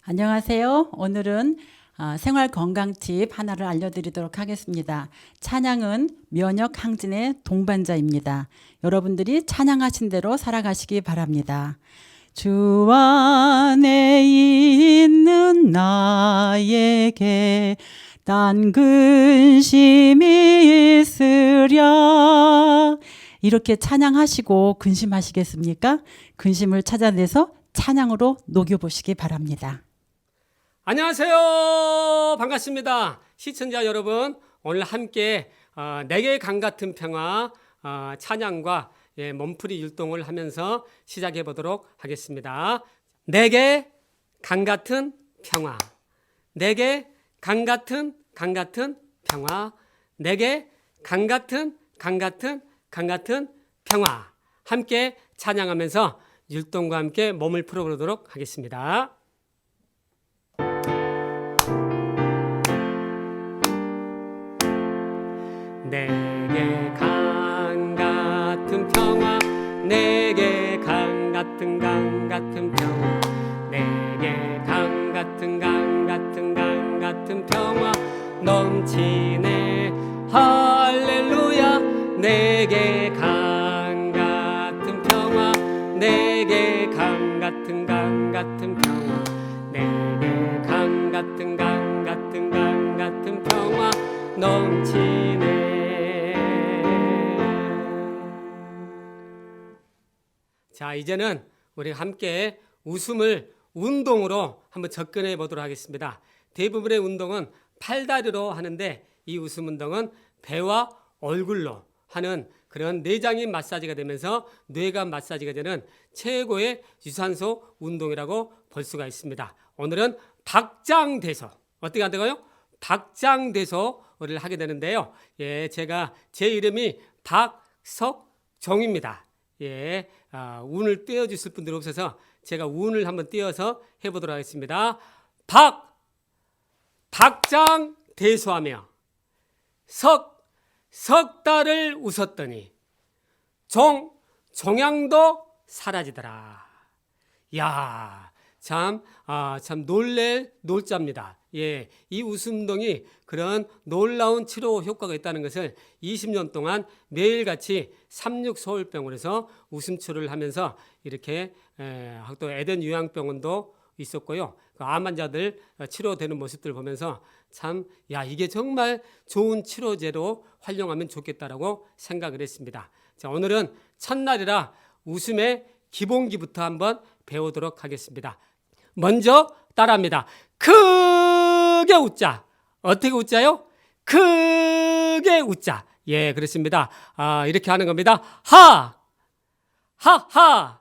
안녕하세요. 오늘은 생활 건강 팁 하나를 알려드리도록 하겠습니다. 찬양은 면역 항진의 동반자입니다. 여러분들이 찬양하신 대로 살아가시기 바랍니다. 주 안에 있는 나에게 딴 근심이 있으랴. 이렇게 찬양하시고 근심하시겠습니까? 근심을 찾아내서 찬양으로 녹여보시기 바랍니다. 안녕하세요. 반갑습니다. 시청자 여러분, 오늘 함께 내게 강 같은 평화 찬양과 몸풀이 율동을 하면서 시작해 보도록 하겠습니다. 내게 강 같은 평화, 내게 강 같은 평화, 내게 강 같은 평화. 함께 찬양하면서 율동과 함께 몸을 풀어보도록 하겠습니다. 내게 강 같은 평화, 내게 강 같은 평화, 내게 강 같은 평화 넘치네. 할렐루야. 내게 강 같은 평화, 내게 강 같은 평화, 내게 강 같은 평화 넘치네. 자, 이제는 우리 함께 웃음을 운동으로 한번 접근해 보도록 하겠습니다. 대부분의 운동은 팔다리로 하는데 이 웃음 운동은 배와 얼굴로 하는 그런 내장인 마사지가 되면서 뇌가 마사지가 되는 최고의 유산소 운동이라고 볼 수가 있습니다. 오늘은 박장대소, 어떻게 한다고요? 박장대소를 하게 되는데요. 제 이름이 박석종입니다. 운을 띄워주실 분들 없어서 제가 운을 한번 띄워서 해보도록 하겠습니다. 박장대소하며 석 달을 웃었더니 종양도 사라지더라. 야, 참 놀자입니다. 이 웃음 운동이 그런 놀라운 치료 효과가 있다는 것을 20년 동안 매일같이 삼육서울병원에서 웃음 치료를 하면서 이렇게 또 에덴 요양병원도 있었고요. 암 환자들 치료되는 모습들을 보면서 이게 정말 좋은 치료제로 활용하면 좋겠다라고 생각을 했습니다. 자, 오늘은 첫날이라 웃음의 기본기부터 한번 배우도록 하겠습니다. 먼저 따라합니다. 크게 웃자. 어떻게 웃자요? 크게 웃자. 그렇습니다. 이렇게 하는 겁니다. 하하하,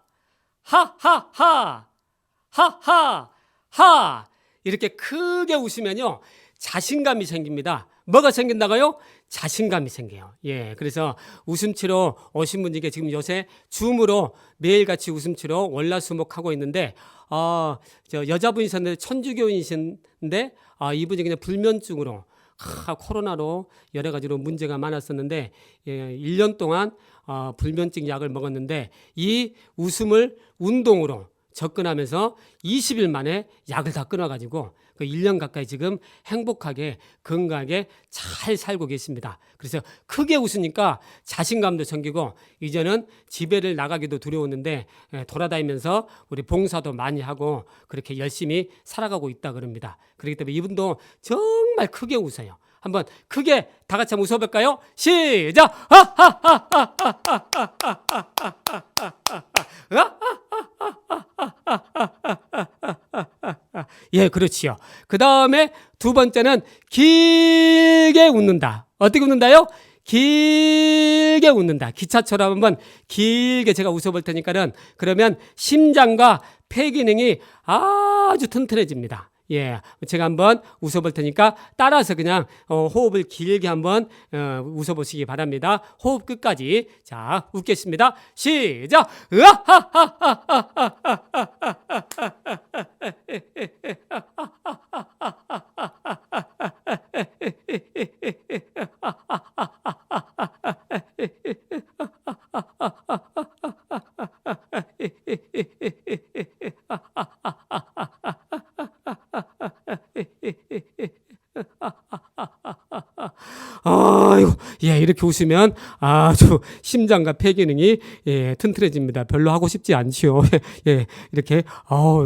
하하하, 이렇게 크게 웃으면요 자신감이 생깁니다. 뭐가 생긴다고요? 자신감이 생겨요. 그래서 웃음치료 오신 분들께 지금 요새 줌으로 매일같이 웃음치료 월화수목하고 있는데 여자분이 있었는데 천주교인이신데 이분이 그냥 불면증으로 코로나로 여러 가지로 문제가 많았었는데 1년 동안 불면증 약을 먹었는데 이 웃음을 운동으로 접근하면서 20일 만에 약을 다 끊어가지고 그 1년 가까이 지금 행복하게 건강하게 잘 살고 계십니다. 그래서 크게 웃으니까 자신감도 생기고 이제는 집에를 나가기도 두려웠는데 돌아다니면서 우리 봉사도 많이 하고 그렇게 열심히 살아가고 있다 그럽니다. 그렇기 때문에 이분도 정말 크게 웃어요. 한번 크게 다 같이 한번 웃어볼까요? 시작! 그렇지요. 그 다음에 두 번째는 길게 웃는다. 어떻게 웃는다요? 길게 웃는다. 기차처럼 한번 길게 제가 웃어볼 테니까는 그러면 심장과 폐 기능이 아주 튼튼해집니다. 제가 한번 웃어볼 테니까 따라서 그냥 호흡을 길게 한번 웃어보시기 바랍니다. 호흡 끝까지. 자, 웃겠습니다. 시작! 아이고, 예, 이렇게 웃으면 아주 심장과 폐 기능이 예, 튼튼해집니다. 별로 하고 싶지 않지요. 예, 이렇게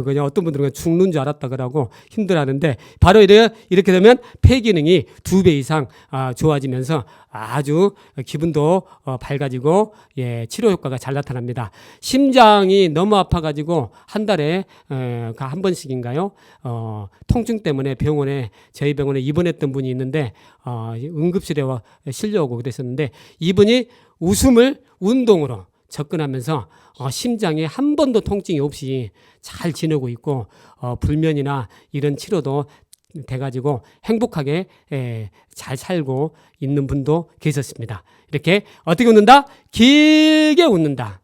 그냥 어떤 분들은 그냥 죽는 줄 알았다 그러고 힘들어하는데 바로 이렇게 되면 폐 기능이 2배 이상 좋아지면서 아주 기분도 밝아지고 예, 치료 효과가 잘 나타납니다. 심장이 너무 아파가지고 한 달에 한 번씩인가요? 통증 때문에 저희 병원에 입원했던 분이 있는데 응급실에 실려오고 그랬었는데 이분이 웃음을 운동으로 접근하면서 심장에 한 번도 통증이 없이 잘 지내고 있고 불면이나 이런 치료도 돼가지고 행복하게 잘 살고 있는 분도 계셨습니다. 이렇게 어떻게 웃는다? 길게 웃는다.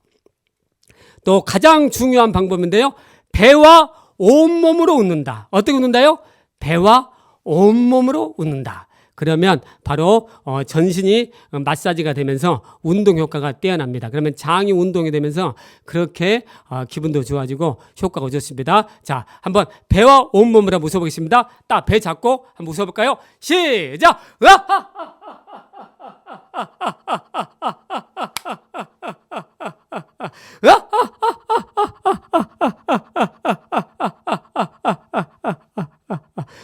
또 가장 중요한 방법인데요. 배와 온몸으로 웃는다. 어떻게 웃는다요? 배와 온몸으로 웃는다. 그러면 바로 전신이 마사지가 되면서 운동 효과가 뛰어납니다. 그러면 장이 운동이 되면서 그렇게 기분도 좋아지고 효과가 좋습니다. 자, 한번 배와 온몸으로 한번 웃어보겠습니다. 딱 배 잡고 한번 웃어볼까요? 시작!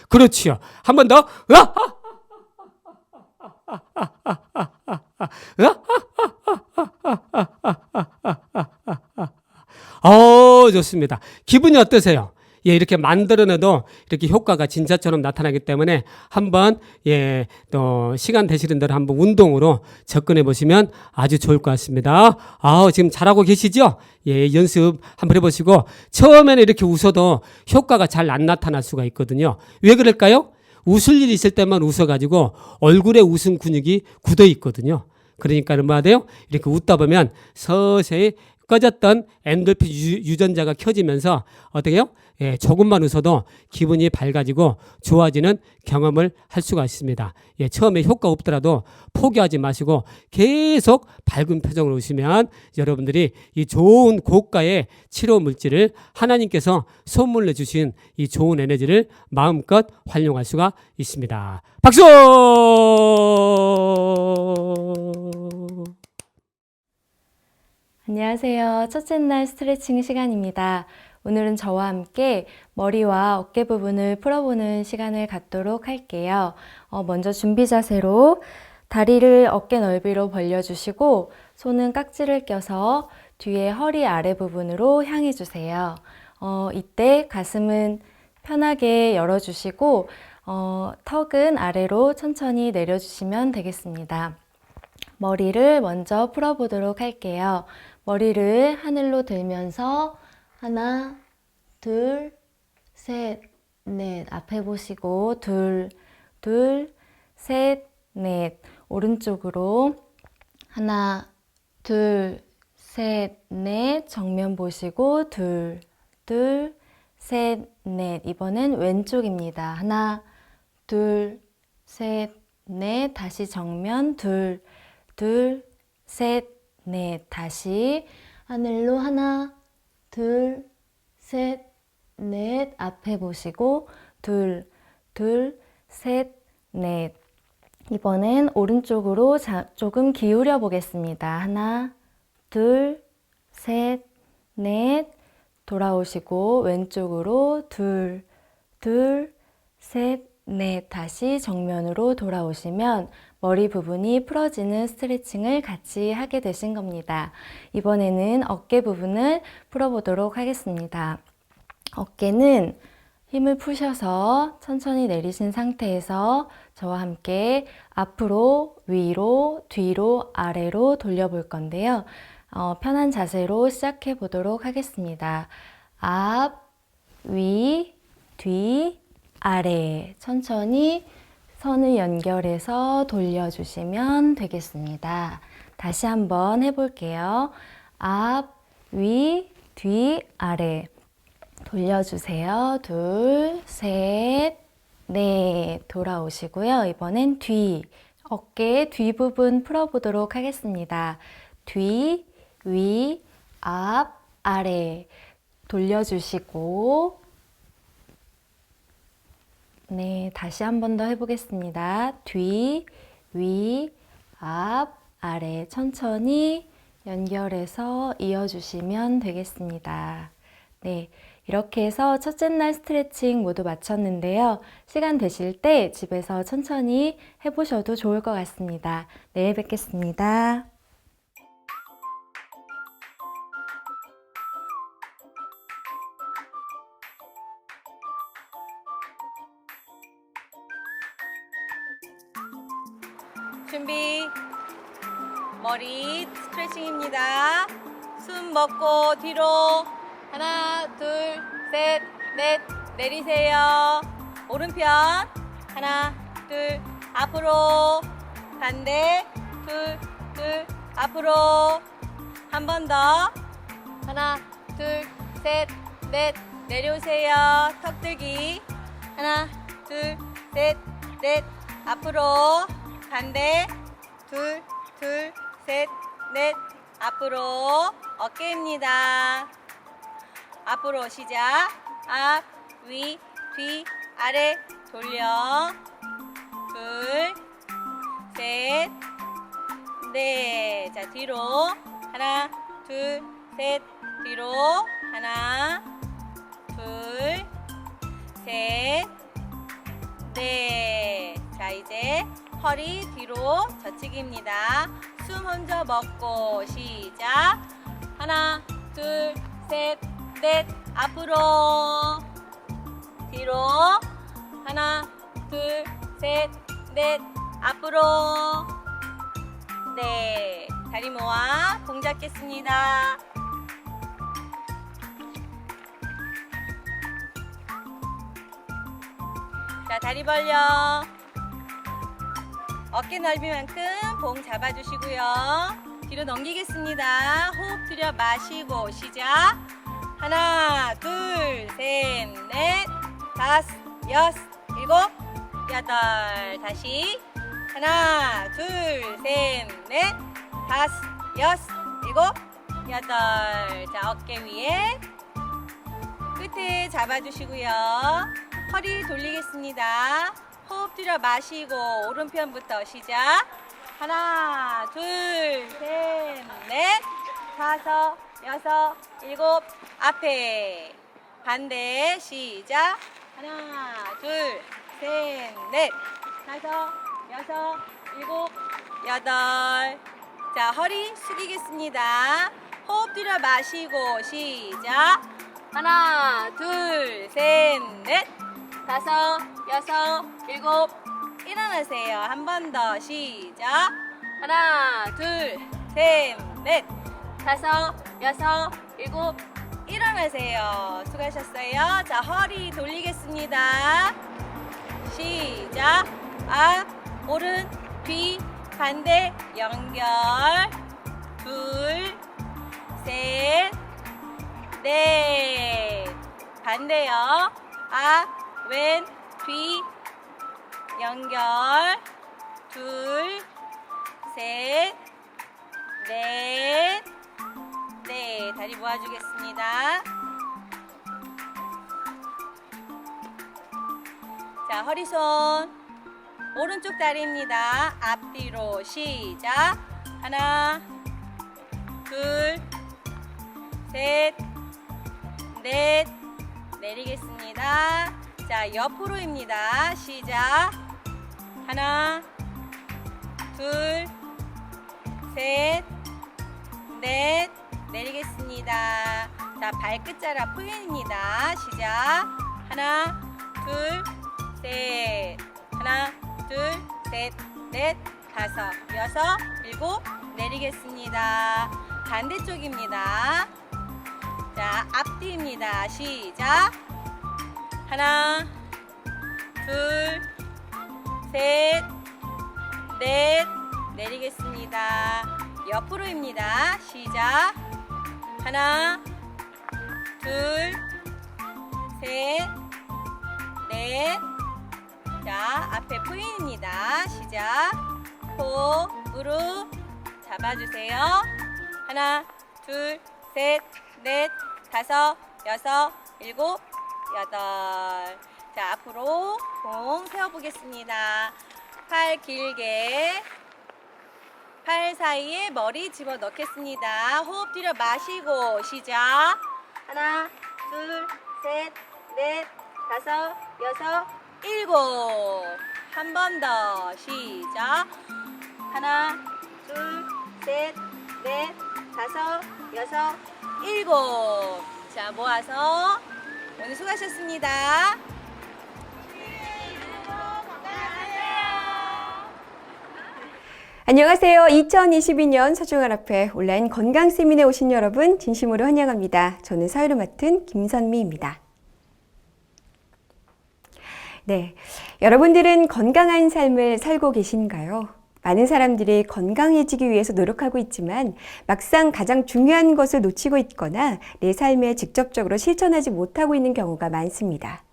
그렇지요. 한 번 더. 좋습니다. 기분이 어떠세요? 예, 이렇게 만들어내도 이렇게 효과가 진짜처럼 나타나기 때문에 한번 또 시간 되시는 대로 한번 운동으로 접근해 보시면 아주 좋을 것 같습니다. 지금 잘하고 계시죠? 예, 연습 한번 해보시고 처음에는 이렇게 웃어도 효과가 잘 안 나타날 수가 있거든요. 왜 그럴까요? 웃을 일이 있을 때만 웃어가지고 얼굴에 웃음 근육이 굳어 있거든요. 그러니까 얼마나 돼요? 이렇게 웃다 보면 서서히 꺼졌던 엔돌핀 유전자가 켜지면서 어떻게 해요? 예, 조금만 웃어도 기분이 밝아지고 좋아지는 경험을 할 수가 있습니다. 예, 처음에 효과 없더라도 포기하지 마시고 계속 밝은 표정으로 웃으면 여러분들이 이 좋은 고가의 치료 물질을 하나님께서 선물로 주신 이 좋은 에너지를 마음껏 활용할 수가 있습니다. 박수! 안녕하세요. 첫째 날 스트레칭 시간입니다. 오늘은 저와 함께 머리와 어깨 부분을 풀어보는 시간을 갖도록 할게요. 먼저 준비 자세로 다리를 어깨 넓이로 벌려주시고 손은 깍지를 껴서 뒤에 허리 아래 부분으로 향해 주세요. 이때 가슴은 편하게 열어주시고 턱은 아래로 천천히 내려주시면 되겠습니다. 머리를 먼저 풀어보도록 할게요. 머리를 하늘로 들면서 하나, 둘, 셋, 넷 앞에 보시고 둘, 셋, 넷 오른쪽으로 하나, 둘, 셋, 넷 정면 보시고 둘, 셋, 넷 이번엔 왼쪽입니다. 하나, 둘, 셋, 넷 다시 정면 둘, 셋, 넷 다시 하늘로 하나, 둘, 셋, 넷 앞에 보시고 둘, 셋, 넷 이번엔 오른쪽으로 조금 기울여 보겠습니다. 하나, 둘, 셋, 넷 돌아오시고 왼쪽으로 둘, 셋, 넷 다시 정면으로 돌아오시면 머리 부분이 풀어지는 스트레칭을 같이 하게 되신 겁니다. 이번에는 어깨 부분을 풀어보도록 하겠습니다. 어깨는 힘을 푸셔서 천천히 내리신 상태에서 저와 함께 앞으로, 위로, 뒤로, 아래로 돌려볼 건데요. 편한 자세로 시작해 보도록 하겠습니다. 앞, 위, 뒤, 아래 천천히 선을 연결해서 돌려주시면 되겠습니다. 다시 한번 해볼게요. 앞, 위, 뒤, 아래 돌려주세요. 둘, 셋, 넷 돌아오시고요. 이번엔 뒤, 어깨 뒷부분 풀어보도록 하겠습니다. 뒤, 위, 앞, 아래 돌려주시고 네, 다시 한 번 더 해보겠습니다. 뒤, 위, 앞, 아래 천천히 연결해서 이어주시면 되겠습니다. 네, 이렇게 해서 첫째 날 스트레칭 모두 마쳤는데요. 시간 되실 때 집에서 천천히 해보셔도 좋을 것 같습니다. 내일 뵙겠습니다. 준비. 머리 스트레칭입니다. 숨 먹고 뒤로. 하나, 둘, 셋, 넷. 내리세요. 오른편. 하나, 둘, 앞으로. 반대. 둘, 둘, 앞으로. 한 번 더. 하나, 둘, 셋, 넷. 내려오세요. 턱 들기. 하나, 둘, 셋, 넷. 앞으로. 반대. 둘, 둘, 셋, 넷. 앞으로. 어깨입니다. 앞으로 시작. 앞, 위, 뒤, 아래. 돌려. 둘, 셋, 넷. 자, 뒤로. 하나, 둘, 셋. 뒤로. 하나, 둘, 셋, 넷. 자, 이제 허리 뒤로 젖히기입니다. 숨 혼자 먹고 시작. 하나, 둘, 셋, 넷. 앞으로. 뒤로. 하나, 둘, 셋, 넷. 앞으로. 네. 다리 모아 공 잡겠습니다. 자, 다리 벌려. 어깨 넓이만큼 봉 잡아주시고요. 뒤로 넘기겠습니다. 호흡 들여 마시고 시작. 하나, 둘, 셋, 넷, 다섯, 여섯, 일곱, 여덟. 다시. 하나, 둘, 셋, 넷, 다섯, 여섯, 일곱, 여덟. 자, 어깨 위에 끝에 잡아주시고요. 허리 돌리겠습니다. 호흡 들여 마시고 오른편부터 시작. 하나, 둘, 셋, 넷, 다섯, 여섯, 일곱. 앞에. 반대 시작. 하나, 둘, 셋, 넷, 다섯, 여섯, 일곱, 여덟. 자, 허리 숙이겠습니다. 호흡 들여 마시고 시작. 하나, 둘, 셋, 넷, 다섯, 여섯, 일곱. 일어나세요. 한 번 더 시작. 하나, 둘, 셋, 넷, 다섯, 여섯, 일곱. 일어나세요. 수고하셨어요. 자, 허리 돌리겠습니다. 시작. 앞, 오른, 뒤, 반대, 연결. 둘, 셋, 넷. 반대요. 앞, 왼, 뒤, 연결. 둘, 셋, 넷. 네, 다리 모아주겠습니다. 자, 허리손. 오른쪽 다리입니다. 앞뒤로 시작. 하나, 둘, 셋, 넷. 내리겠습니다. 자, 옆으로입니다. 시작. 하나, 둘, 셋, 넷. 내리겠습니다. 자, 발끝자락 포인입니다. 시작. 하나, 둘, 셋. 하나, 둘, 셋, 넷, 다섯, 여섯, 일곱. 내리겠습니다. 반대쪽입니다. 자, 앞뒤입니다. 시작. 하나, 둘, 셋, 넷. 내리겠습니다. 옆으로입니다. 시작. 하나, 둘, 셋, 넷. 자, 앞에 포인입니다. 시작. 코, 무릎 잡아주세요. 하나, 둘, 셋, 넷, 다섯, 여섯, 일곱, 여덟. 자, 앞으로 공 세워보겠습니다. 팔 팔 길게. 팔 사이에 머리 집어넣겠습니다. 호흡 들여 마시고 시작. 하나, 둘, 셋, 넷, 다섯, 여섯, 일곱. 한 번 더 시작. 하나, 둘, 셋, 넷, 다섯, 여섯, 일곱. 자, 모아서 오늘 수고하셨습니다. 안녕하세요. 2022년 소중한 앞에 온라인 건강 세미나에 오신 여러분 진심으로 환영합니다. 저는 사회를 맡은 김선미입니다. 네, 여러분들은 건강한 삶을 살고 계신가요? 많은 사람들이 건강해지기 위해서 노력하고 있지만 막상 가장 중요한 것을 놓치고 있거나 내 삶에 직접적으로 실천하지 못하고 있는 경우가 많습니다.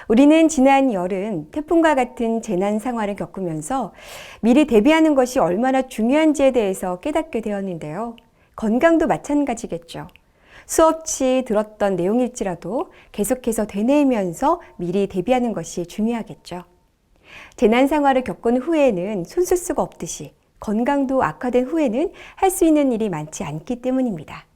우리는 지난 여름 태풍과 같은 재난 상황을 겪으면서 미리 대비하는 것이 얼마나 중요한지에 대해서 깨닫게 되었는데요. 건강도 마찬가지겠죠. 수없이 들었던 내용일지라도 계속해서 되뇌이면서 미리 대비하는 것이 중요하겠죠. 재난 상황을 겪은 후에는 손쓸 수가 없듯이 건강도 악화된 후에는 할 수 있는 일이 많지 않기 때문입니다.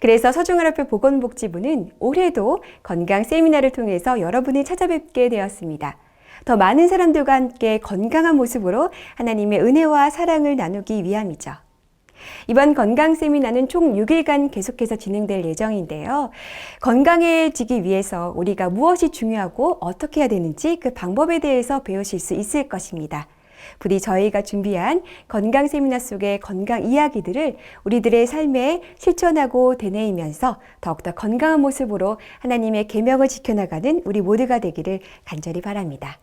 그래서 서중할앞에 보건복지부는 올해도 건강 세미나를 통해서 여러분을 찾아뵙게 되었습니다. 더 많은 사람들과 함께 건강한 모습으로 하나님의 은혜와 사랑을 나누기 위함이죠. 이번 건강 세미나는 총 6일간 계속해서 진행될 예정인데요. 건강해지기 위해서 우리가 무엇이 중요하고 어떻게 해야 되는지 그 방법에 대해서 배우실 수 있을 것입니다. 부디 저희가 준비한 건강 세미나 속의 건강 이야기들을 우리들의 삶에 실천하고 되뇌이면서 더욱더 건강한 모습으로 하나님의 계명을 지켜나가는 우리 모두가 되기를 간절히 바랍니다.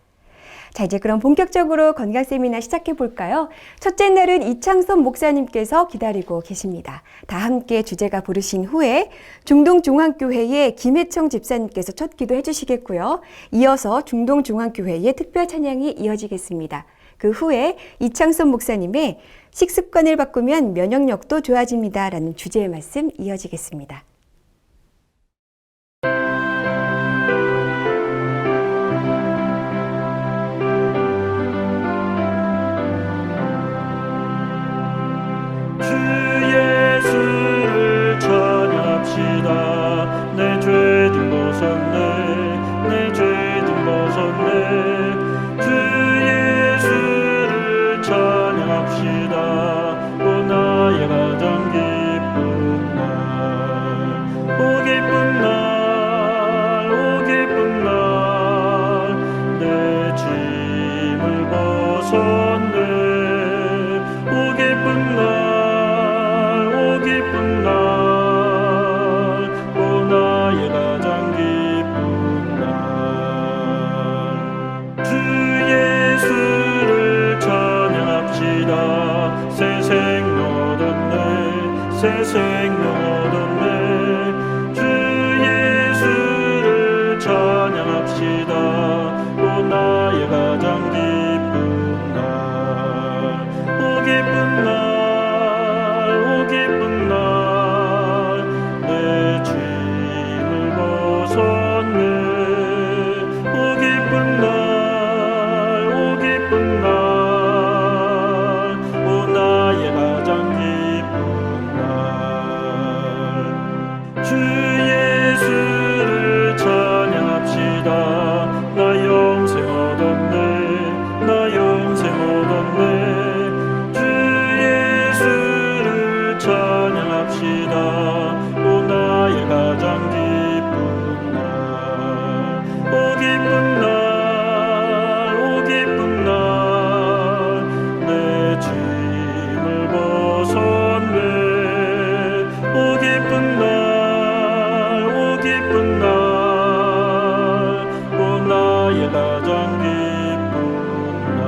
자, 이제 그럼 본격적으로 건강 세미나 시작해 볼까요? 첫째 날은 이창섭 목사님께서 기다리고 계십니다. 다 함께 주제가 부르신 후에 중동중앙교회의 김혜청 집사님께서 첫 기도해 주시겠고요. 이어서 중동중앙교회의 특별 찬양이 이어지겠습니다. 그 후에 이창섭 목사님의 식습관을 바꾸면 면역력도 좋아집니다 라는 주제의 말씀 이어지겠습니다. 주 예수를 찬양합시다. 내 죄들 벗었네, 내 죄들 벗었네. 주 예수를 찬양합시다. 오 나의 가장 기쁜 날, 오 기쁜 날, 오 기쁜 날. 내 짐을 벗었네, 오 기쁜 날, 오 기쁜 날. 오 나의 가장 기쁜 날. 주 예수를 찬양합시다. 새 생명 얻었네, 새 생명 얻었네. 주 예수를 찬양합시다. 오 나의 가장 기쁜 날, 오 기쁜 날, 오 기쁜 날. 내 짐을 벗었네, 오 기쁜 날, 오 기쁜 날. 오 나의 가장 기쁜 날. 주 예수를 찬양합시다. 나 영생 얻었네, 나 영생 얻었네. 주 예수를 찬양합시다. 오 나의 가장 기쁜 날, 오 기쁜 날, 오 기쁜 날. 내 짐을 벗었네, 오 기쁜 날, 오 기쁜 날. 오 나의 가장 기쁜 날.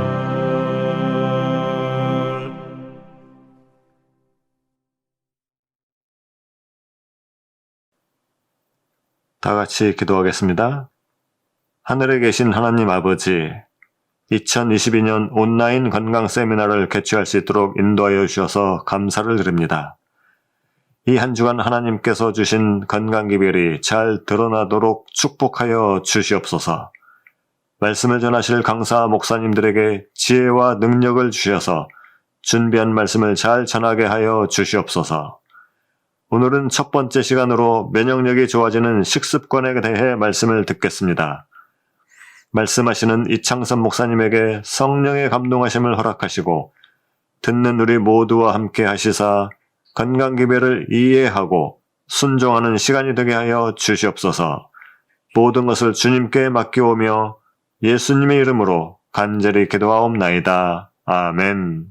다 같이 기도하겠습니다. 하늘에 계신 하나님 아버지, 2022년 온라인 건강 세미나를 개최할 수 있도록 인도하여 주셔서 감사를 드립니다. 이 한 주간 하나님께서 주신 건강 기별이 잘 드러나도록 축복하여 주시옵소서. 말씀을 전하실 강사 목사님들에게 지혜와 능력을 주셔서 준비한 말씀을 잘 전하게 하여 주시옵소서. 오늘은 첫 번째 시간으로 면역력이 좋아지는 식습관에 대해 말씀을 듣겠습니다. 말씀하시는 이창선 목사님에게 성령의 감동하심을 허락하시고 듣는 우리 모두와 함께 하시사 건강기별을 이해하고 순종하는 시간이 되게 하여 주시옵소서. 모든 것을 주님께 맡겨오며 예수님의 이름으로 간절히 기도하옵나이다. 아멘.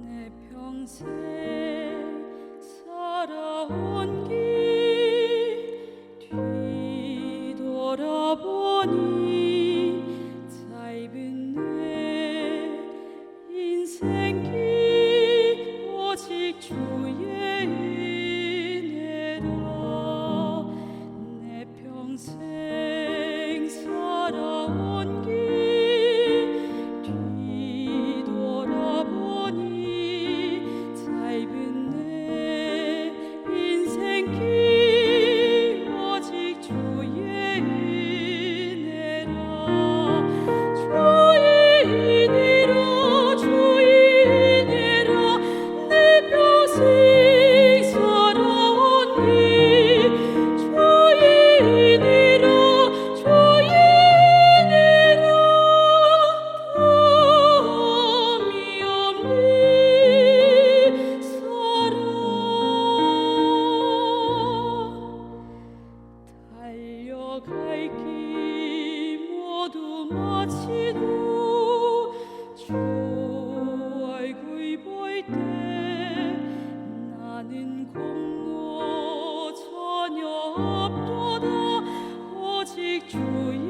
내 평생 살아온 길 뒤돌아보니 짧은 내 인생길 오직 주의 은혜라. 내 평생 살아온 길 뒤돌아보니 짧은 내 인생길 오직 주의 은혜라. 주의 은혜라 주의 은혜라 내 평생 살아온 길 주의 은혜라 주의 은혜라 흠이 없는 사랑 달려갈 길 모두 마치고 주 얼굴 볼 때 나는 공로 전혀 없도다 오직 주의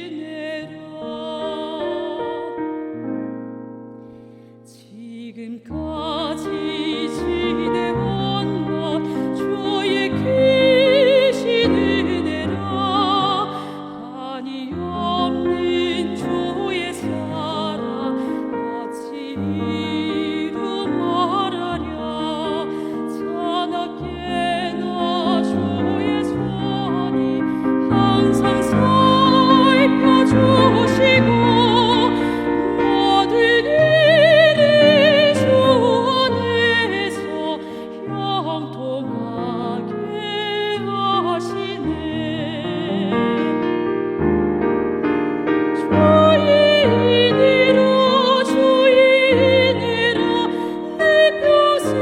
은혜라. 지금까지 지내온 것 주의 크신 은혜라. 한이 없는 주의 사랑 어찌 이루 말하랴. 자나깨나 주의 손이 항상 살펴주시고 모든 일을 주 안에서 형통하게 하시네. 주의 은혜라 주의 은혜라 내 평생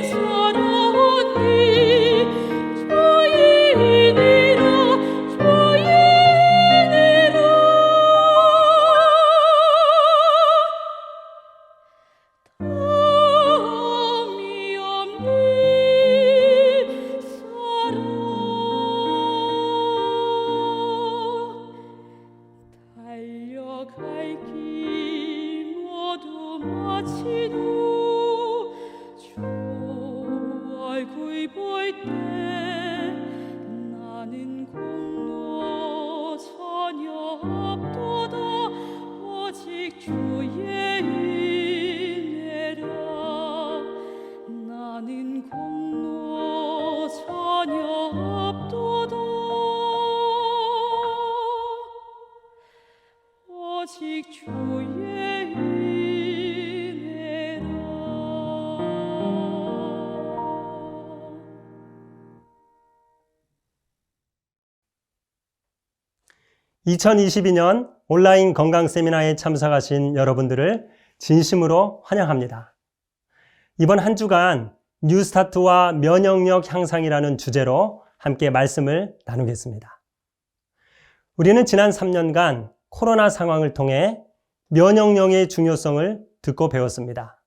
살아온 길 주의 은혜라 주의 은혜라 흠이 없는 사랑 달려갈 길 모두 마치고 주 얼굴 볼 때 나는 공로 전혀 없도다 오직 주의 은혜라. 나는 공로 전혀 없도다 오직 주의 은혜라. 2022년 온라인 건강 세미나에 참석하신 여러분들을 진심으로 환영합니다. 이번 한 주간 뉴스타트와 면역력 향상이라는 주제로 함께 말씀을 나누겠습니다. 우리는 지난 3년간 코로나 상황을 통해 면역력의 중요성을 듣고 배웠습니다.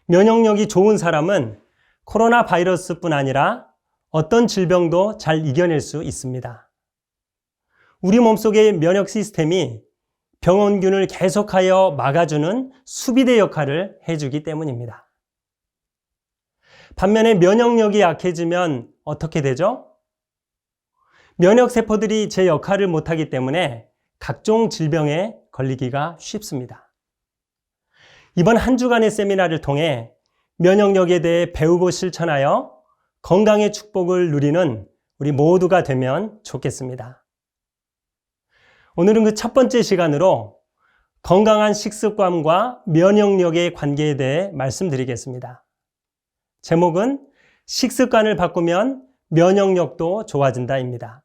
면역력이 좋은 사람은 코로나 바이러스뿐 아니라 어떤 질병도 잘 이겨낼 수 있습니다. 우리 몸속의 면역 시스템이 병원균을 계속하여 막아주는 수비대 역할을 해주기 때문입니다. 반면에 면역력이 약해지면 어떻게 되죠? 면역세포들이 제 역할을 못하기 때문에 각종 질병에 걸리기가 쉽습니다. 이번 한 주간의 세미나를 통해 면역력에 대해 배우고 실천하여 건강의 축복을 누리는 우리 모두가 되면 좋겠습니다. 오늘은 그 첫 번째 시간으로 건강한 식습관과 면역력의 관계에 대해 말씀드리겠습니다. 제목은 식습관을 바꾸면 면역력도 좋아진다입니다.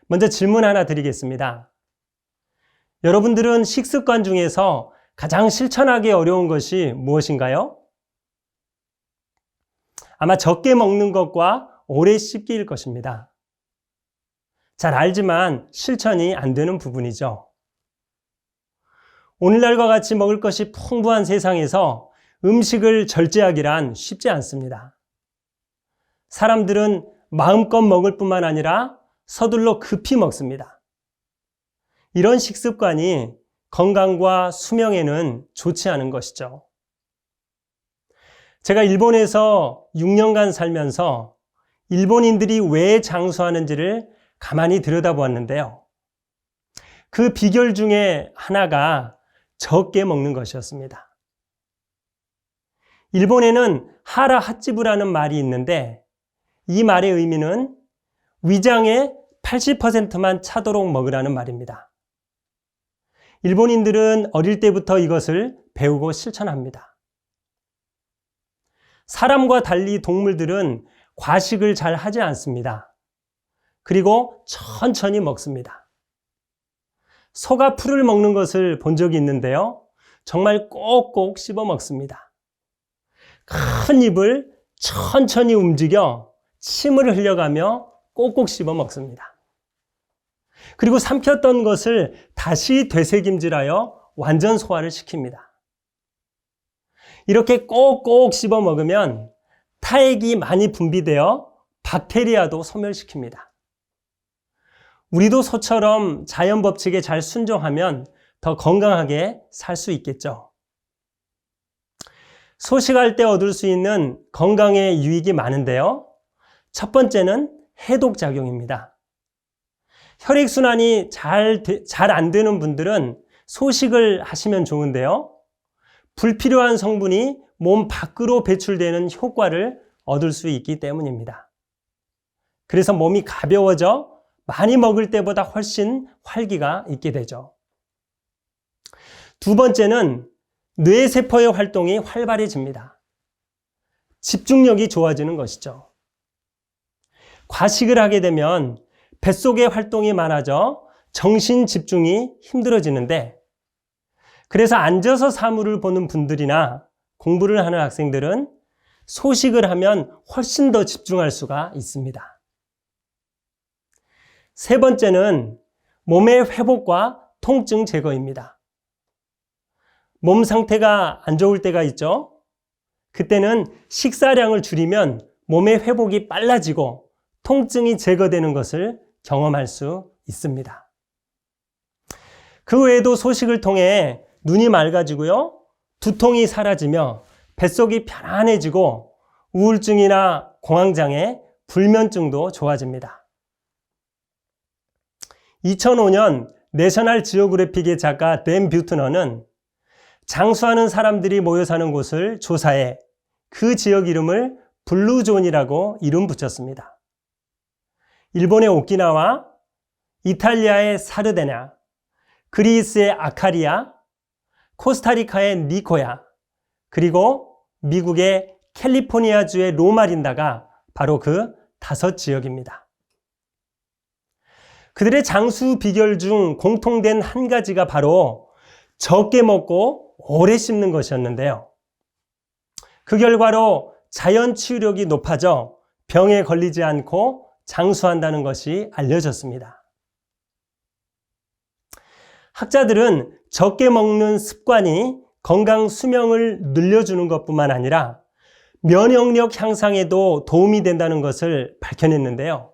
먼저 질문 하나 드리겠습니다. 여러분들은 식습관 중에서 가장 실천하기 어려운 것이 무엇인가요? 아마 적게 먹는 것과 오래 씹기일 것입니다. 잘 알지만 실천이 안 되는 부분이죠. 오늘날과 같이 먹을 것이 풍부한 세상에서 음식을 절제하기란 쉽지 않습니다. 사람들은 마음껏 먹을 뿐만 아니라 서둘러 급히 먹습니다. 이런 식습관이 건강과 수명에는 좋지 않은 것이죠. 제가 일본에서 6년간 살면서 일본인들이 왜 장수하는지를 가만히 들여다보았는데요. 그 비결 중에 하나가 적게 먹는 것이었습니다. 일본에는 하라 핫지부라는 말이 있는데 이 말의 의미는 위장의 80%만 차도록 먹으라는 말입니다. 일본인들은 어릴 때부터 이것을 배우고 실천합니다. 사람과 달리 동물들은 과식을 잘 하지 않습니다. 그리고 천천히 먹습니다. 소가 풀을 먹는 것을 본 적이 있는데요. 정말 꼭꼭 씹어 먹습니다. 큰 입을 천천히 움직여 침을 흘려가며 꼭꼭 씹어 먹습니다. 그리고 삼켰던 것을 다시 되새김질하여 완전 소화를 시킵니다. 이렇게 꼭꼭 씹어 먹으면 타액이 많이 분비되어 박테리아도 소멸시킵니다. 우리도 소처럼 자연 법칙에 잘 순종하면 더 건강하게 살 수 있겠죠. 소식할 때 얻을 수 있는 건강의 유익이 많은데요. 첫 번째는 해독작용입니다. 혈액순환이 잘 안 되는 분들은 소식을 하시면 좋은데요. 불필요한 성분이 몸 밖으로 배출되는 효과를 얻을 수 있기 때문입니다. 그래서 몸이 가벼워져 많이 먹을 때보다 훨씬 활기가 있게 되죠. 두 번째는 뇌세포의 활동이 활발해집니다. 집중력이 좋아지는 것이죠. 과식을 하게 되면 뱃속의 활동이 많아져 정신 집중이 힘들어지는데 그래서 앉아서 사물을 보는 분들이나 공부를 하는 학생들은 소식을 하면 훨씬 더 집중할 수가 있습니다. 세 번째는 몸의 회복과 통증 제거입니다. 몸 상태가 안 좋을 때가 있죠. 그때는 식사량을 줄이면 몸의 회복이 빨라지고 통증이 제거되는 것을 경험할 수 있습니다. 그 외에도 소식을 통해 눈이 맑아지고요, 두통이 사라지며 뱃속이 편안해지고 우울증이나 공황장애, 불면증도 좋아집니다. 2005년 내셔널 지오그래픽의 작가 댄 뷰트너는 장수하는 사람들이 모여 사는 곳을 조사해 그 지역 이름을 블루존이라고 이름 붙였습니다. 일본의 오키나와, 이탈리아의 사르데냐, 그리스의 아카리아, 코스타리카의 니코야, 그리고 미국의 캘리포니아주의 로마린다가 바로 그 5지역입니다. 그들의 장수 비결 중 공통된 한 가지가 바로 적게 먹고 오래 씹는 것이었는데요. 그 결과로 자연 치유력이 높아져 병에 걸리지 않고 장수한다는 것이 알려졌습니다. 학자들은 적게 먹는 습관이 건강 수명을 늘려주는 것뿐만 아니라 면역력 향상에도 도움이 된다는 것을 밝혀냈는데요.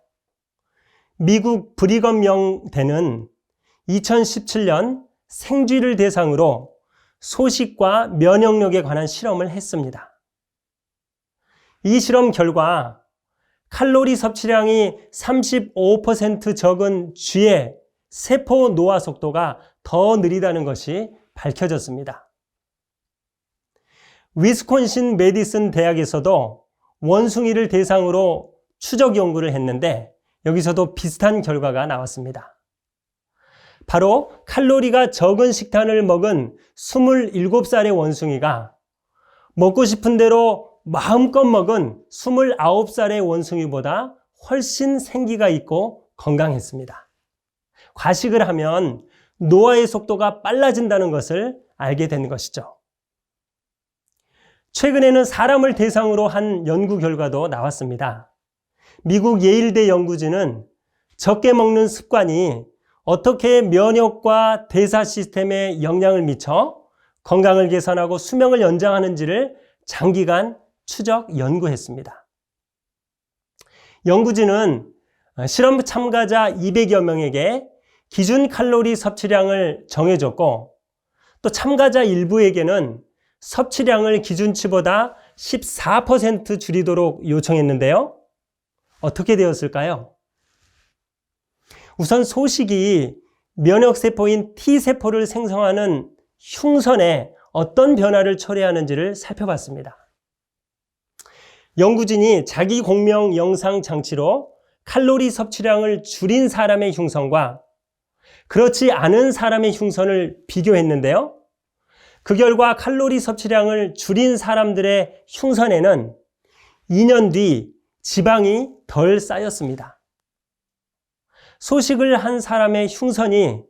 미국 브리검 영대는 2017년 생쥐를 대상으로 소식과 면역력에 관한 실험을 했습니다. 이 실험 결과 칼로리 섭취량이 35% 적은 쥐의 세포 노화 속도가 더 느리다는 것이 밝혀졌습니다. 위스콘신 메디슨 대학에서도 원숭이를 대상으로 추적 연구를 했는데 여기서도 비슷한 결과가 나왔습니다. 바로 칼로리가 적은 식단을 먹은 27살의 원숭이가 먹고 싶은 대로 마음껏 먹은 29살의 원숭이보다 훨씬 생기가 있고 건강했습니다. 과식을 하면 노화의 속도가 빨라진다는 것을 알게 된 것이죠. 최근에는 사람을 대상으로 한 연구 결과도 나왔습니다. 미국 예일대 연구진은 적게 먹는 습관이 어떻게 면역과 대사 시스템에 영향을 미쳐 건강을 개선하고 수명을 연장하는지를 장기간 추적 연구했습니다. 연구진은 실험 참가자 200여 명에게 기준 칼로리 섭취량을 정해줬고 또 참가자 일부에게는 섭취량을 기준치보다 14% 줄이도록 요청했는데요. 어떻게 되었을까요? 우선 소식이 면역세포인 T세포를 생성하는 흉선에 어떤 변화를 초래하는지를 살펴봤습니다. 연구진이 자기 공명 영상 장치로 칼로리 섭취량을 줄인 사람의 흉선과 그렇지 않은 사람의 흉선을 비교했는데요. 그 결과 칼로리 섭취량을 줄인 사람들의 흉선에는 2년 뒤 지방이 덜 쌓였습니다. 소식을 한 사람의 흉선이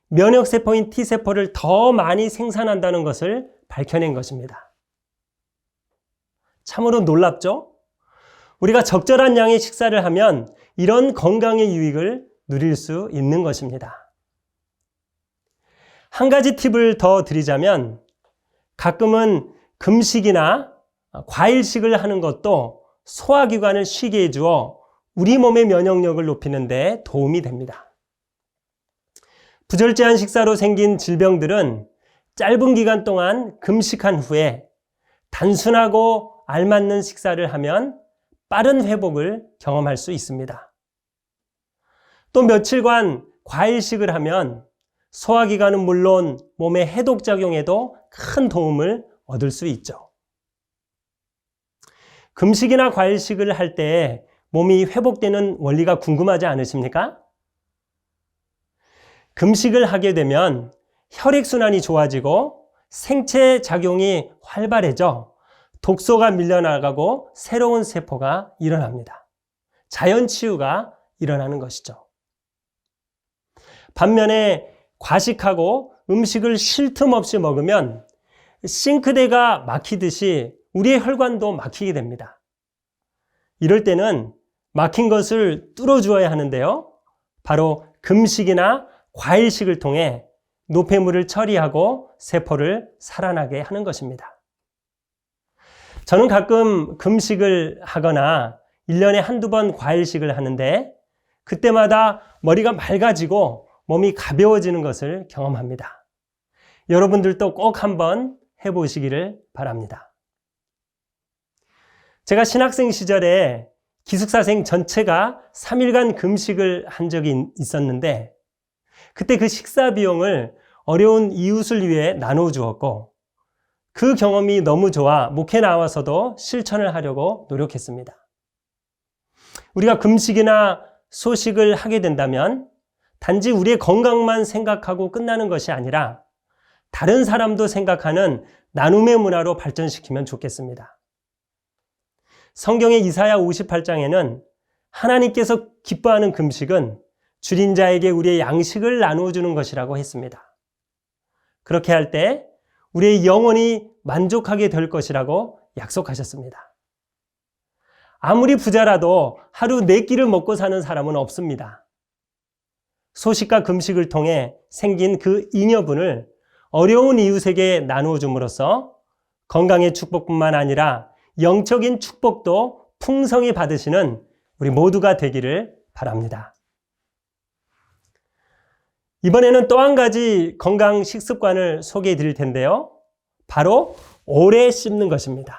면역세포인 T세포를 더 많이 생산한다는 것을 밝혀낸 것입니다. 참으로 놀랍죠? 우리가 적절한 양의 식사를 하면 이런 건강의 유익을 누릴 수 있는 것입니다. 한 가지 팁을 더 드리자면 가끔은 금식이나 과일식을 하는 것도 소화기관을 쉬게 해주어 우리 몸의 면역력을 높이는 데 도움이 됩니다. 부절제한 식사로 생긴 질병들은 짧은 기간 동안 금식한 후에 단순하고 알맞는 식사를 하면 빠른 회복을 경험할 수 있습니다. 또 며칠간 과일식을 하면 소화기관은 물론 몸의 해독작용에도 큰 도움을 얻을 수 있죠. 금식이나 과일식을 할 때 몸이 회복되는 원리가 궁금하지 않으십니까? 금식을 하게 되면 혈액순환이 좋아지고 생체 작용이 활발해져 독소가 밀려나가고 새로운 세포가 일어납니다. 자연치유가 일어나는 것이죠. 반면에 과식하고 음식을 쉴 틈 없이 먹으면 싱크대가 막히듯이 우리의 혈관도 막히게 됩니다. 이럴 때는 막힌 것을 뚫어주어야 하는데요. 바로 금식이나 과일식을 통해 노폐물을 처리하고 세포를 살아나게 하는 것입니다. 저는 가끔 금식을 하거나 1년에 한두 번 과일식을 하는데 그때마다 머리가 맑아지고 몸이 가벼워지는 것을 경험합니다. 여러분들도 꼭 한번 해보시기를 바랍니다. 제가 신학생 시절에 기숙사생 전체가 3일간 금식을 한 적이 있었는데 그때 그 식사 비용을 어려운 이웃을 위해 나눠주었고 그 경험이 너무 좋아 목회 나와서도 실천을 하려고 노력했습니다. 우리가 금식이나 소식을 하게 된다면 단지 우리의 건강만 생각하고 끝나는 것이 아니라 다른 사람도 생각하는 나눔의 문화로 발전시키면 좋겠습니다. 성경의 이사야 58장에는 하나님께서 기뻐하는 금식은 줄인 자에게 우리의 양식을 나누어주는 것이라고 했습니다. 그렇게 할 때 우리의 영혼이 만족하게 될 것이라고 약속하셨습니다. 아무리 부자라도 하루 4끼를 먹고 사는 사람은 없습니다. 소식과 금식을 통해 생긴 그 잉여분을 어려운 이웃에게 나누어 줌으로써 건강의 축복뿐만 아니라 영적인 축복도 풍성히 받으시는 우리 모두가 되기를 바랍니다. 이번에는 또 한 가지 건강 식습관을 소개해 드릴 텐데요. 바로 오래 씹는 것입니다.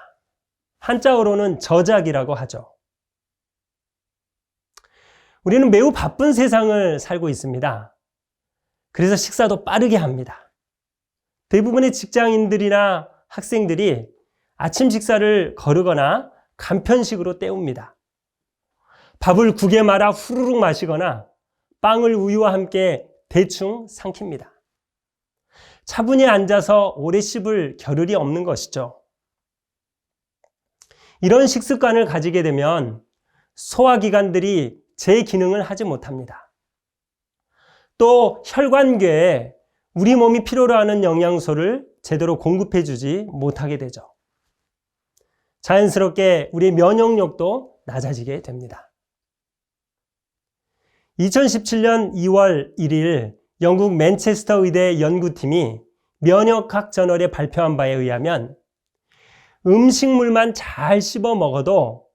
한자어로는 저작이라고 하죠. 우리는 매우 바쁜 세상을 살고 있습니다. 그래서 식사도 빠르게 합니다. 대부분의 직장인들이나 학생들이 아침 식사를 거르거나 간편식으로 때웁니다. 밥을 국에 말아 후루룩 마시거나 빵을 우유와 함께 대충 삼킵니다. 차분히 앉아서 오래 씹을 겨를이 없는 것이죠. 이런 식습관을 가지게 되면 소화기관들이 제 기능을 하지 못합니다. 또 혈관궤에 우리 몸이 필요로 하는 영양소를 제대로 공급해주지 못하게 되죠. 자연스럽게 우리의 면역력도 낮아지게 됩니다. 2017년 2월 1일 영국 맨체스터 의대 연구팀이 면역학 저널에 발표한 바에 의하면 음식물만 잘 씹어 먹어도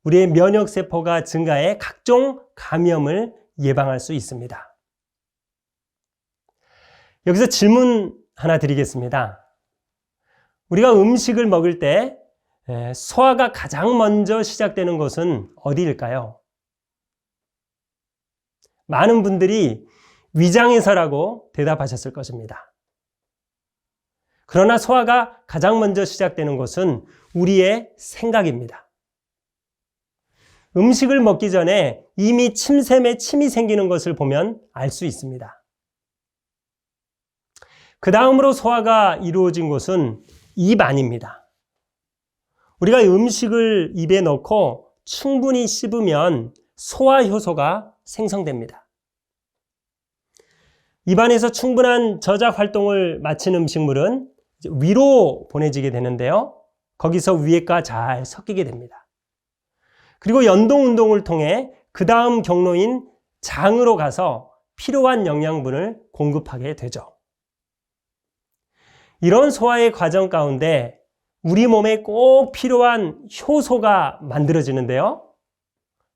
우리의 면역세포가 증가해 각종 감염을 예방할 수 있습니다. 여기서 질문 하나 드리겠습니다. 우리가 음식을 먹을 때 소화가 가장 먼저 시작되는 곳은 어디일까요? 많은 분들이 위장에서라고 대답하셨을 것입니다. 그러나 소화가 가장 먼저 시작되는 곳은 우리의 생각입니다. 음식을 먹기 전에 이미 침샘에 침이 생기는 것을 보면 알 수 있습니다. 그 다음으로 소화가 이루어진 곳은 입 안입니다. 우리가 음식을 입에 넣고 충분히 씹으면 소화 효소가 생성됩니다. 입안에서 충분한 저작 활동을 마친 음식물은 위로 보내지게 되는데요. 거기서 위액과 잘 섞이게 됩니다. 그리고 연동 운동을 통해 그 다음 경로인 장으로 가서 필요한 영양분을 공급하게 되죠. 이런 소화의 과정 가운데 우리 몸에 꼭 필요한 효소가 만들어지는데요.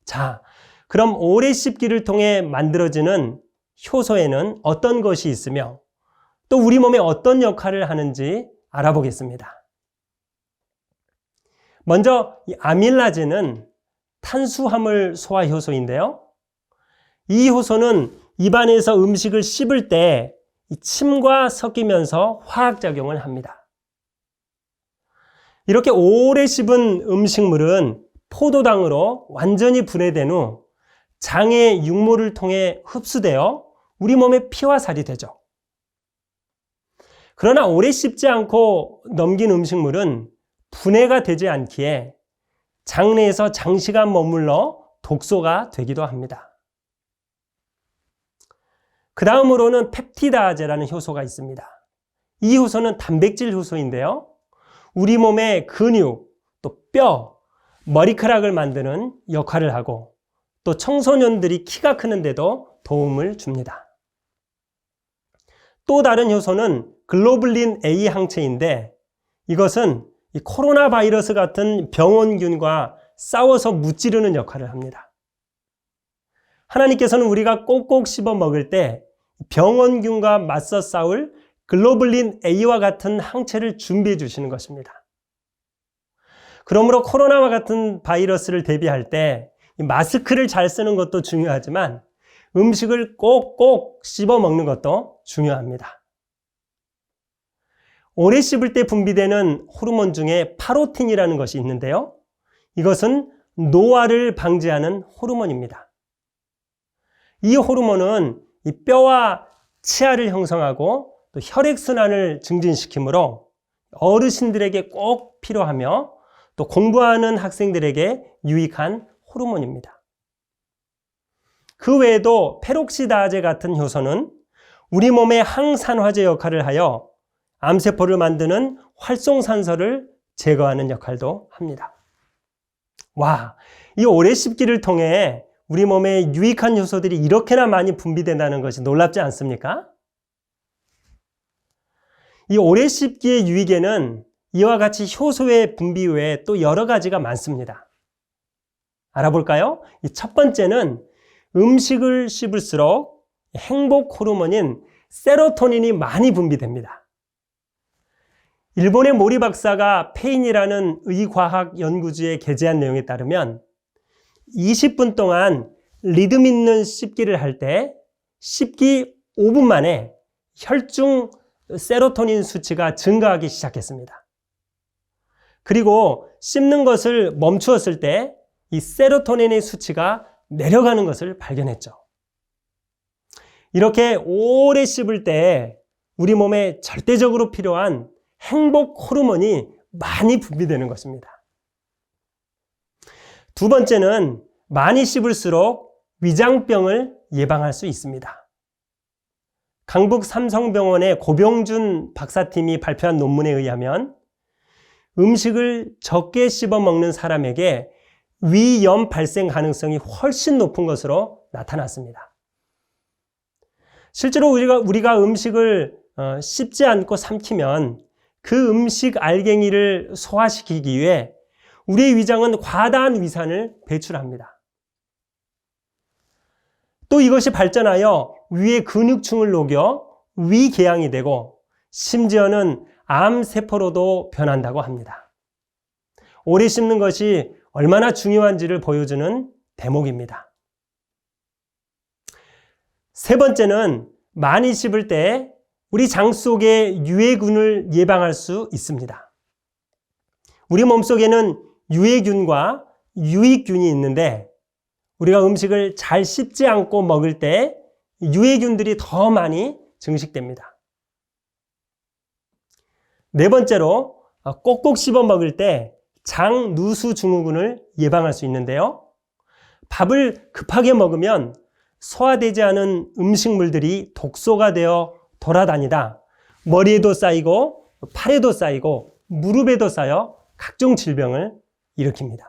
자, 그럼 오래 씹기를 통해 만들어지는 효소에는 어떤 것이 있으며 또 우리 몸에 어떤 역할을 하는지 알아보겠습니다. 먼저 이 아밀라제는 탄수화물 소화 효소인데요. 이 효소는 입안에서 음식을 씹을 때 침과 섞이면서 화학작용을 합니다. 이렇게 오래 씹은 음식물은 포도당으로 완전히 분해된 후 장의 육모를 통해 흡수되어 우리 몸의 피와 살이 되죠. 그러나 오래 씹지 않고 넘긴 음식물은 분해가 되지 않기에 장내에서 장시간 머물러 독소가 되기도 합니다. 그 다음으로는 펩티다제라는 효소가 있습니다. 이 효소는 단백질 효소인데요. 우리 몸의 근육, 또 뼈, 머리카락을 만드는 역할을 하고 또 청소년들이 키가 크는데도 도움을 줍니다. 또 다른 효소는 글로불린 A 항체인데 이것은 이 코로나 바이러스 같은 병원균과 싸워서 무찌르는 역할을 합니다. 하나님께서는 우리가 꼭꼭 씹어 먹을 때 병원균과 맞서 싸울 글로불린 A와 같은 항체를 준비해 주시는 것입니다. 그러므로 코로나와 같은 바이러스를 대비할 때 마스크를 잘 쓰는 것도 중요하지만 음식을 꼭꼭 씹어 먹는 것도 중요합니다. 오래 씹을 때 분비되는 호르몬 중에 파로틴이라는 것이 있는데요. 이것은 노화를 방지하는 호르몬입니다. 이 호르몬은 이 뼈와 치아를 형성하고 또 혈액순환을 증진시키므로 어르신들에게 꼭 필요하며 또 공부하는 학생들에게 유익한 호르몬입니다. 그 외에도 페록시다제 같은 효소는 우리 몸의 항산화제 역할을 하여 암세포를 만드는 활성산소를 제거하는 역할도 합니다. 와, 이 오래 씹기를 통해 우리 몸에 유익한 효소들이 이렇게나 많이 분비된다는 것이 놀랍지 않습니까? 이 오래 씹기의 유익에는 이와 같이 효소의 분비 외에 또 여러 가지가 많습니다. 알아볼까요? 이 첫 번째는 음식을 씹을수록 행복 호르몬인 세로토닌이 많이 분비됩니다. 일본의 모리 박사가 페인이라는 의과학 연구지에 게재한 내용에 따르면 20분 동안 리듬 있는 씹기를 할 때 씹기 5분 만에 혈중 세로토닌 수치가 증가하기 시작했습니다. 그리고 씹는 것을 멈추었을 때 이 세로토닌의 수치가 내려가는 것을 발견했죠. 이렇게 오래 씹을 때 우리 몸에 절대적으로 필요한 행복 호르몬이 많이 분비되는 것입니다. 두 번째는 많이 씹을수록 위장병을 예방할 수 있습니다. 강북 삼성병원의 고병준 박사팀이 발표한 논문에 의하면 음식을 적게 씹어 먹는 사람에게 위염 발생 가능성이 훨씬 높은 것으로 나타났습니다. 실제로 우리가 음식을 씹지 않고 삼키면 그 음식 알갱이를 소화시키기 위해 우리의 위장은 과다한 위산을 배출합니다. 또 이것이 발전하여 위의 근육층을 녹여 위궤양이 되고 심지어는 암세포로도 변한다고 합니다. 오래 씹는 것이 얼마나 중요한지를 보여주는 대목입니다. 세 번째는 많이 씹을 때 우리 장 속의 유해균을 예방할 수 있습니다. 우리 몸속에는 유해균과 유익균이 있는데 우리가 음식을 잘 씹지 않고 먹을 때 유해균들이 더 많이 증식됩니다. 네 번째로 꼭꼭 씹어 먹을 때 장 누수 증후군을 예방할 수 있는데요. 밥을 급하게 먹으면 소화되지 않은 음식물들이 독소가 되어 돌아다니다 머리에도 쌓이고 팔에도 쌓이고 무릎에도 쌓여 각종 질병을 일으킵니다.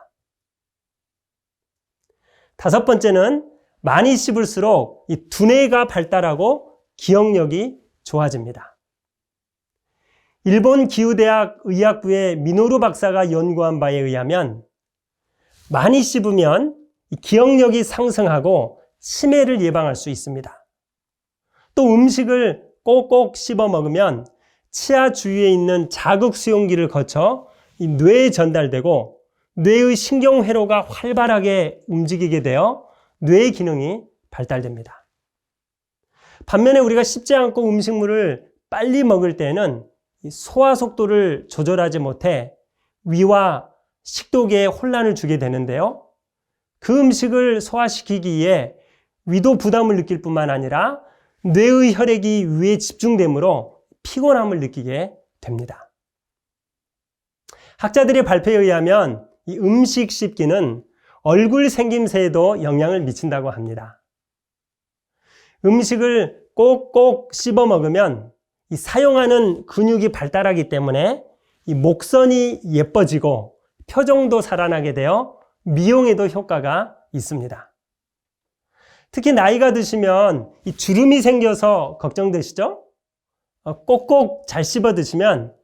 다섯 번째는 많이 씹을수록 이 두뇌가 발달하고 기억력이 좋아집니다. 일본 기후대학 의학부의 미노루 박사가 연구한 바에 의하면 많이 씹으면 기억력이 상승하고 치매를 예방할 수 있습니다. 또 음식을 꼭꼭 씹어 먹으면 치아 주위에 있는 자극 수용기를 거쳐 이 뇌에 전달되고 뇌의 신경회로가 활발하게 움직이게 되어 뇌의 기능이 발달됩니다. 반면에 우리가 씹지 않고 음식물을 빨리 먹을 때는 소화 속도를 조절하지 못해 위와 식도계에 혼란을 주게 되는데요. 그 음식을 소화시키기 위해 위도 부담을 느낄 뿐만 아니라 뇌의 혈액이 위에 집중되므로 피곤함을 느끼게 됩니다. 학자들의 발표에 의하면 이 음식 씹기는 얼굴 생김새에도 영향을 미친다고 합니다. 음식을 꼭꼭 씹어 먹으면 이 사용하는 근육이 발달하기 때문에 이 목선이 예뻐지고 표정도 살아나게 되어 미용에도 효과가 있습니다. 특히 나이가 드시면 이 주름이 생겨서 걱정되시죠? 꼭꼭 잘 씹어 드시면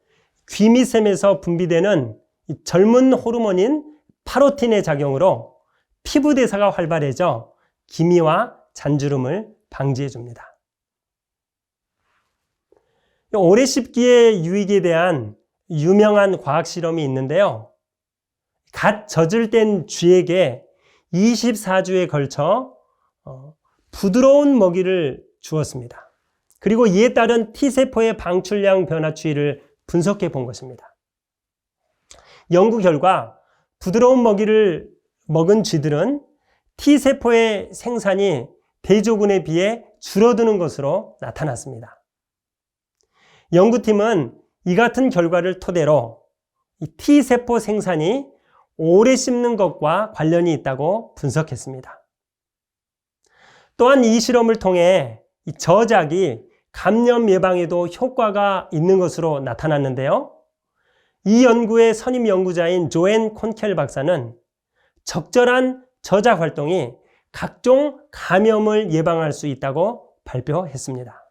귀 밑샘에서 분비되는 이 젊은 호르몬인 파로틴의 작용으로 피부 대사가 활발해져 기미와 잔주름을 방지해 줍니다. 오래 씹기의 유익에 대한 유명한 과학 실험이 있는데요. 갓 젖을 뗀 쥐에게 24주에 걸쳐 부드러운 먹이를 주었습니다. 그리고 이에 따른 T세포의 방출량 변화 추이를 분석해 본 것입니다. 연구 결과 부드러운 먹이를 먹은 쥐들은 T세포의 생산이 대조군에 비해 줄어드는 것으로 나타났습니다. 연구팀은 이 같은 결과를 토대로 이 T세포 생산이 오래 씹는 것과 관련이 있다고 분석했습니다. 또한 이 실험을 통해 이 저작이 감염 예방에도 효과가 있는 것으로 나타났는데요. 이 연구의 선임 연구자인 조앤 콘켈 박사는 적절한 저작 활동이 각종 감염을 예방할 수 있다고 발표했습니다.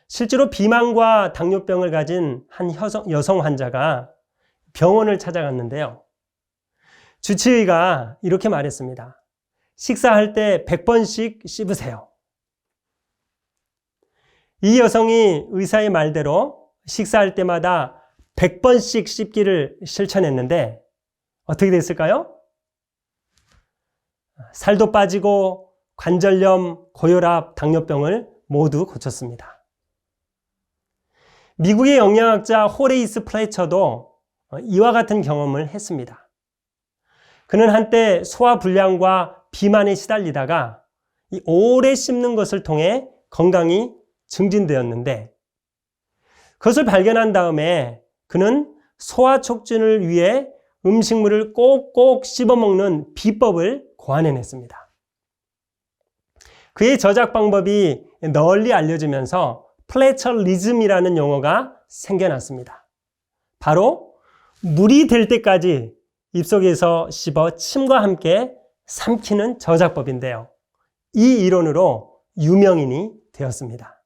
실제로 비만과 당뇨병을 가진 한 여성 환자가 병원을 찾아갔는데요. 주치의가 이렇게 말했습니다. 식사할 때 100번씩 씹으세요. 이 여성이 의사의 말대로 식사할 때마다 100번씩 씹기를 실천했는데 어떻게 됐을까요? 살도 빠지고 관절염, 고혈압, 당뇨병을 모두 고쳤습니다. 미국의 영양학자 호레이스 플래처도 이와 같은 경험을 했습니다. 그는 한때 소화불량과 비만에 시달리다가 이 오래 씹는 것을 통해 건강이 증진되었는데 그것을 발견한 다음에 그는 소화 촉진을 위해 음식물을 꼭꼭 씹어먹는 비법을 고안해냈습니다. 그의 저작 방법이 널리 알려지면서 플래처리즘이라는 용어가 생겨났습니다. 바로 물이 될 때까지 입속에서 씹어 침과 함께 삼키는 저작법인데요. 이 이론으로 유명인이 되었습니다.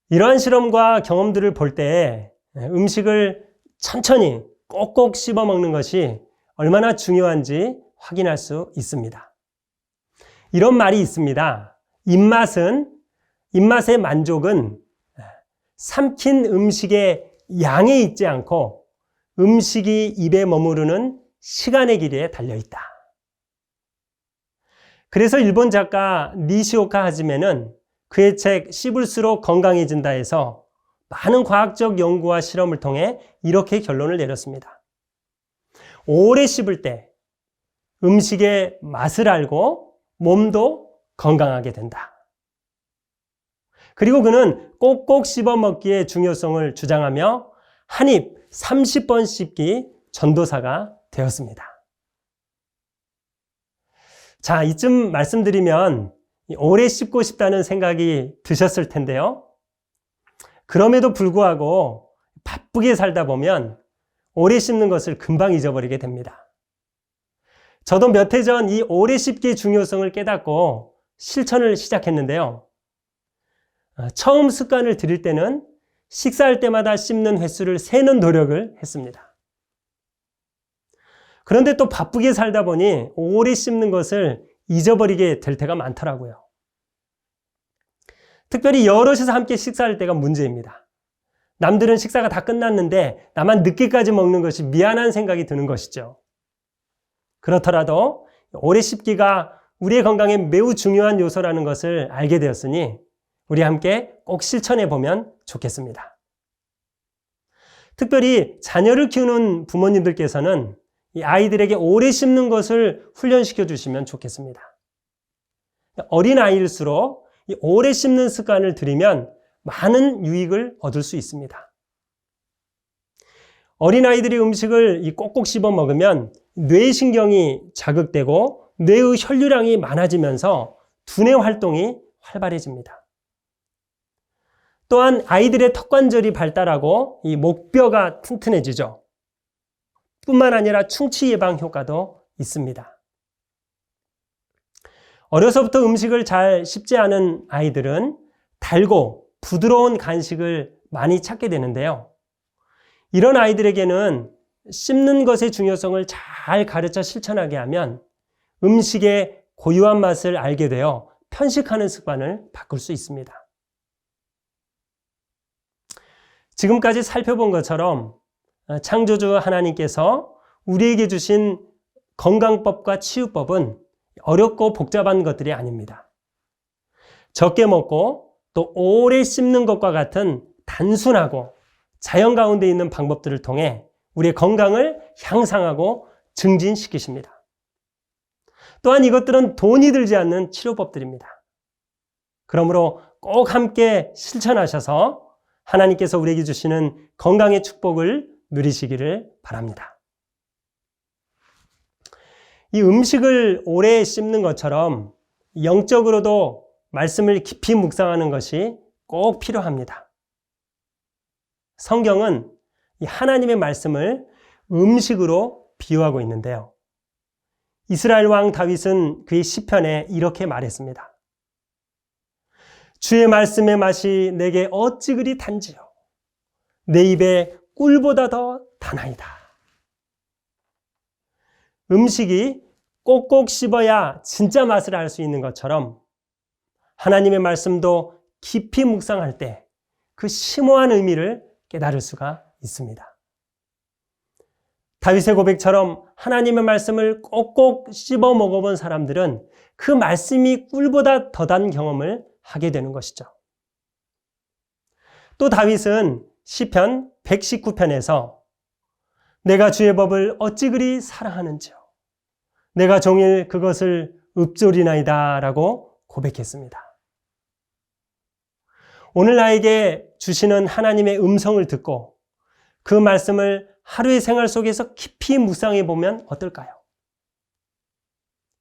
이러한 실험과 경험들을 볼 때 음식을 천천히 꼭꼭 씹어 먹는 것이 얼마나 중요한지 확인할 수 있습니다. 이런 말이 있습니다. 입맛의 만족은 삼킨 음식의 양에 있지 않고 음식이 입에 머무르는 시간의 길이에 달려있다. 그래서 일본 작가 니시오카 하지메는 그의 책 씹을수록 건강해진다 해서 많은 과학적 연구와 실험을 통해 이렇게 결론을 내렸습니다. 오래 씹을 때 음식의 맛을 알고 몸도 건강하게 된다. 그리고 그는 꼭꼭 씹어 먹기의 중요성을 주장하며 한 입 30번 씹기 전도사가 되었습니다. 자, 이쯤 말씀드리면 오래 씹고 싶다는 생각이 드셨을 텐데요. 그럼에도 불구하고 바쁘게 살다 보면 오래 씹는 것을 금방 잊어버리게 됩니다. 저도 몇 해 전 이 오래 씹기의 중요성을 깨닫고 실천을 시작했는데요. 처음 습관을 들일 때는 식사할 때마다 씹는 횟수를 세는 노력을 했습니다. 그런데 또 바쁘게 살다 보니 오래 씹는 것을 잊어버리게 될 때가 많더라고요. 특별히 여럿이서 함께 식사할 때가 문제입니다. 남들은 식사가 다 끝났는데 나만 늦게까지 먹는 것이 미안한 생각이 드는 것이죠. 그렇더라도 오래 씹기가 우리의 건강에 매우 중요한 요소라는 것을 알게 되었으니 우리 함께 꼭 실천해 보면 좋겠습니다. 특별히 자녀를 키우는 부모님들께서는 이 아이들에게 오래 씹는 것을 훈련시켜 주시면 좋겠습니다. 어린 아이일수록 이 오래 씹는 습관을 들이면 많은 유익을 얻을 수 있습니다. 어린 아이들이 음식을 꼭꼭 씹어 먹으면 뇌신경이 자극되고 뇌의 혈류량이 많아지면서 두뇌 활동이 활발해집니다. 또한 아이들의 턱관절이 발달하고 이 목뼈가 튼튼해지죠. 뿐만 아니라 충치 예방 효과도 있습니다. 어려서부터 음식을 잘 씹지 않은 아이들은 달고 부드러운 간식을 많이 찾게 되는데요. 이런 아이들에게는 씹는 것의 중요성을 잘 가르쳐 실천하게 하면 음식의 고유한 맛을 알게 되어 편식하는 습관을 바꿀 수 있습니다. 지금까지 살펴본 것처럼 창조주 하나님께서 우리에게 주신 건강법과 치유법은 어렵고 복잡한 것들이 아닙니다. 적게 먹고 또 오래 씹는 것과 같은 단순하고 자연 가운데 있는 방법들을 통해 우리의 건강을 향상하고 증진시키십니다. 또한 이것들은 돈이 들지 않는 치료법들입니다. 그러므로 꼭 함께 실천하셔서 하나님께서 우리에게 주시는 건강의 축복을 누리시기를 바랍니다. 이 음식을 오래 씹는 것처럼 영적으로도 말씀을 깊이 묵상하는 것이 꼭 필요합니다. 성경은 이 하나님의 말씀을 음식으로 비유하고 있는데요. 이스라엘 왕 다윗은 그의 시편에 이렇게 말했습니다. 주의 말씀의 맛이 내게 어찌 그리 단지요. 내 입에 꿀보다 더 다나이다. 음식이 꼭꼭 씹어야 진짜 맛을 알 수 있는 것처럼 하나님의 말씀도 깊이 묵상할 때 그 심오한 의미를 깨달을 수가 있습니다. 다윗의 고백처럼 하나님의 말씀을 꼭꼭 씹어 먹어본 사람들은 그 말씀이 꿀보다 더 단 경험을 하게 되는 것이죠. 또 다윗은 시편 119편에서 내가 주의 법을 어찌 그리 사랑하는지요. 내가 종일 그것을 읊조리나이다 라고 고백했습니다. 오늘 나에게 주시는 하나님의 음성을 듣고 그 말씀을 하루의 생활 속에서 깊이 묵상해 보면 어떨까요?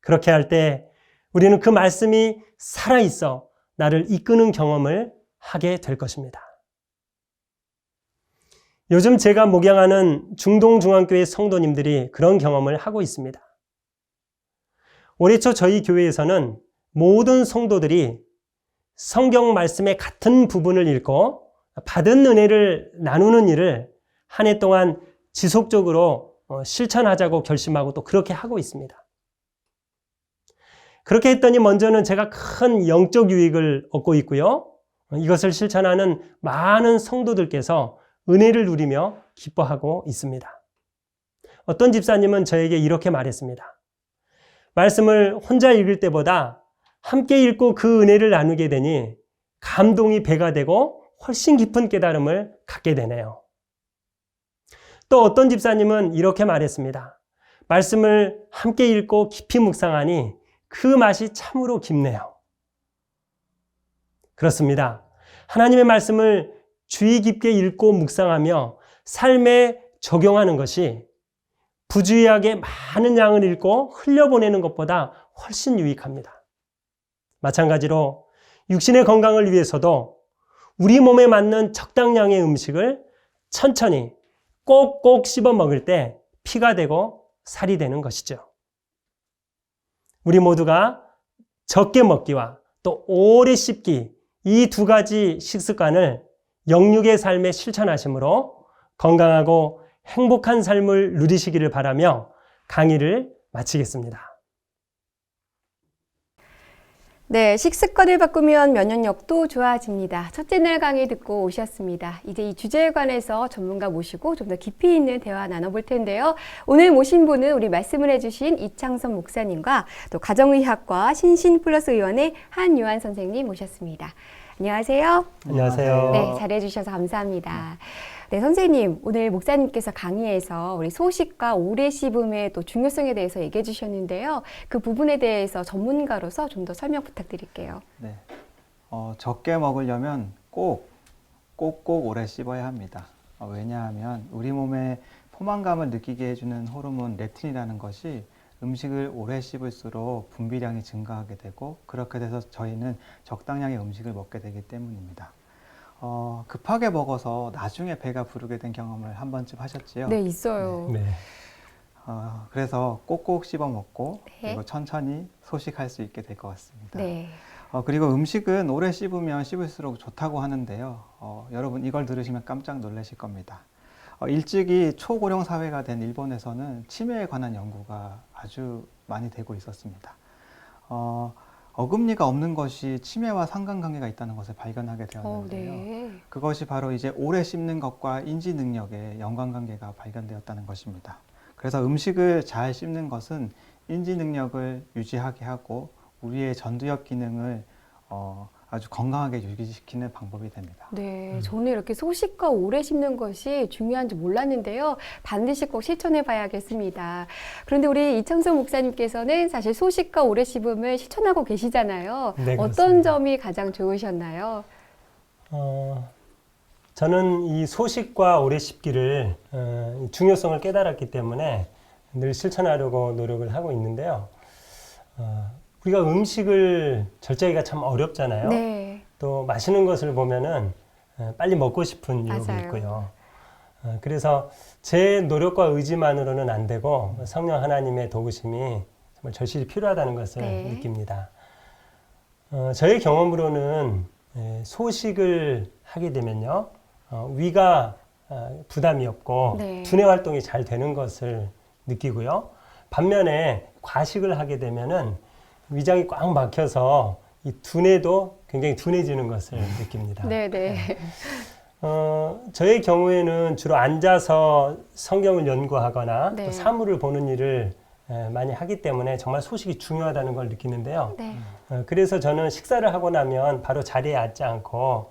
그렇게 할 때 우리는 그 말씀이 살아있어 나를 이끄는 경험을 하게 될 것입니다. 요즘 제가 목양하는 중동중앙교회 성도님들이 그런 경험을 하고 있습니다. 올해 초 저희 교회에서는 모든 성도들이 성경 말씀의 같은 부분을 읽고 받은 은혜를 나누는 일을 한 해 동안 지속적으로 실천하자고 결심하고 또 그렇게 하고 있습니다. 그렇게 했더니 먼저는 제가 큰 영적 유익을 얻고 있고요. 이것을 실천하는 많은 성도들께서 은혜를 누리며 기뻐하고 있습니다. 어떤 집사님은 저에게 이렇게 말했습니다. 말씀을 혼자 읽을 때보다 함께 읽고 그 은혜를 나누게 되니 감동이 배가 되고 훨씬 깊은 깨달음을 갖게 되네요. 또 어떤 집사님은 이렇게 말했습니다. 말씀을 함께 읽고 깊이 묵상하니 그 맛이 참으로 깊네요. 그렇습니다. 하나님의 말씀을 주의 깊게 읽고 묵상하며 삶에 적용하는 것이 부주의하게 많은 양을 읽고 흘려보내는 것보다 훨씬 유익합니다. 마찬가지로 육신의 건강을 위해서도 우리 몸에 맞는 적당량의 음식을 천천히 꼭꼭 씹어 먹을 때 피가 되고 살이 되는 것이죠. 우리 모두가 적게 먹기와 또 오래 씹기 이 두 가지 식습관을 영육의 삶에 실천하심으로 건강하고 행복한 삶을 누리시기를 바라며 강의를 마치겠습니다. 네, 식습관을 바꾸면 면역력도 좋아집니다. 첫째 날 강의 듣고 오셨습니다. 이제 이 주제에 관해서 전문가 모시고 좀 더 깊이 있는 대화 나눠볼 텐데요. 오늘 모신 분은 우리 말씀을 해주신 이창선 목사님과 또 가정의학과 신신플러스 의원의 한유한 선생님 모셨습니다. 안녕하세요. 안녕하세요. 네, 잘해주셔서 감사합니다. 네, 선생님, 오늘 목사님께서 강의에서 우리 소식과 오래 씹음의 또 중요성에 대해서 얘기해 주셨는데요. 그 부분에 대해서 전문가로서 좀 더 설명 부탁드릴게요. 네, 적게 먹으려면 꼭꼭 오래 씹어야 합니다. 왜냐하면 우리 몸에 포만감을 느끼게 해주는 호르몬 렙틴이라는 것이 음식을 오래 씹을수록 분비량이 증가하게 되고 그렇게 돼서 저희는 적당량의 음식을 먹게 되기 때문입니다. 급하게 먹어서 나중에 배가 부르게 된 경험을 한 번쯤 하셨지요? 네, 있어요. 네. 그래서 꼭꼭 씹어 먹고 네. 그리고 천천히 소식할 수 있게 될 것 같습니다. 네. 그리고 음식은 오래 씹으면 씹을수록 좋다고 하는데요. 여러분 이걸 들으시면 깜짝 놀라실 겁니다. 일찍이 초고령 사회가 된 일본에서는 치매에 관한 연구가 아주 많이 되고 있었습니다. 어금니가 없는 것이 치매와 상관관계가 있다는 것을 발견하게 되었는데요. 네. 그것이 바로 이제 오래 씹는 것과 인지 능력의 연관관계가 발견되었다는 것입니다. 그래서 음식을 잘 씹는 것은 인지 능력을 유지하게 하고 우리의 전두엽 기능을 아주 건강하게 유지시키는 방법이 됩니다. 네, 저는 이렇게 소식과 오래 씹는 것이 중요한지 몰랐는데요. 반드시 꼭 실천해 봐야겠습니다. 그런데 우리 이창선 목사님께서는 사실 소식과 오래 씹음을 실천하고 계시잖아요. 네, 어떤 그렇습니다. 점이 가장 좋으셨나요? 저는 이 소식과 오래 씹기를 중요성을 깨달았기 때문에 늘 실천하려고 노력을 하고 있는데요. 우리가 음식을 절제하기가 참 어렵잖아요. 네. 또 맛있는 것을 보면은 빨리 먹고 싶은 유혹이 맞아요. 있고요. 그래서 제 노력과 의지만으로는 안 되고 성령 하나님의 도우심이 정말 절실히 필요하다는 것을 네. 느낍니다. 저의 경험으로는 소식을 하게 되면요, 위가 부담이 없고 네. 두뇌 활동이 잘 되는 것을 느끼고요. 반면에 과식을 하게 되면은 위장이 꽉 막혀서 이 두뇌도 굉장히 둔해지는 것을 느낍니다. 네네. 저의 경우에는 주로 앉아서 성경을 연구하거나 네. 또 사물을 보는 일을 많이 하기 때문에 정말 소식이 중요하다는 걸 느끼는데요. 네. 그래서 저는 식사를 하고 나면 바로 자리에 앉지 않고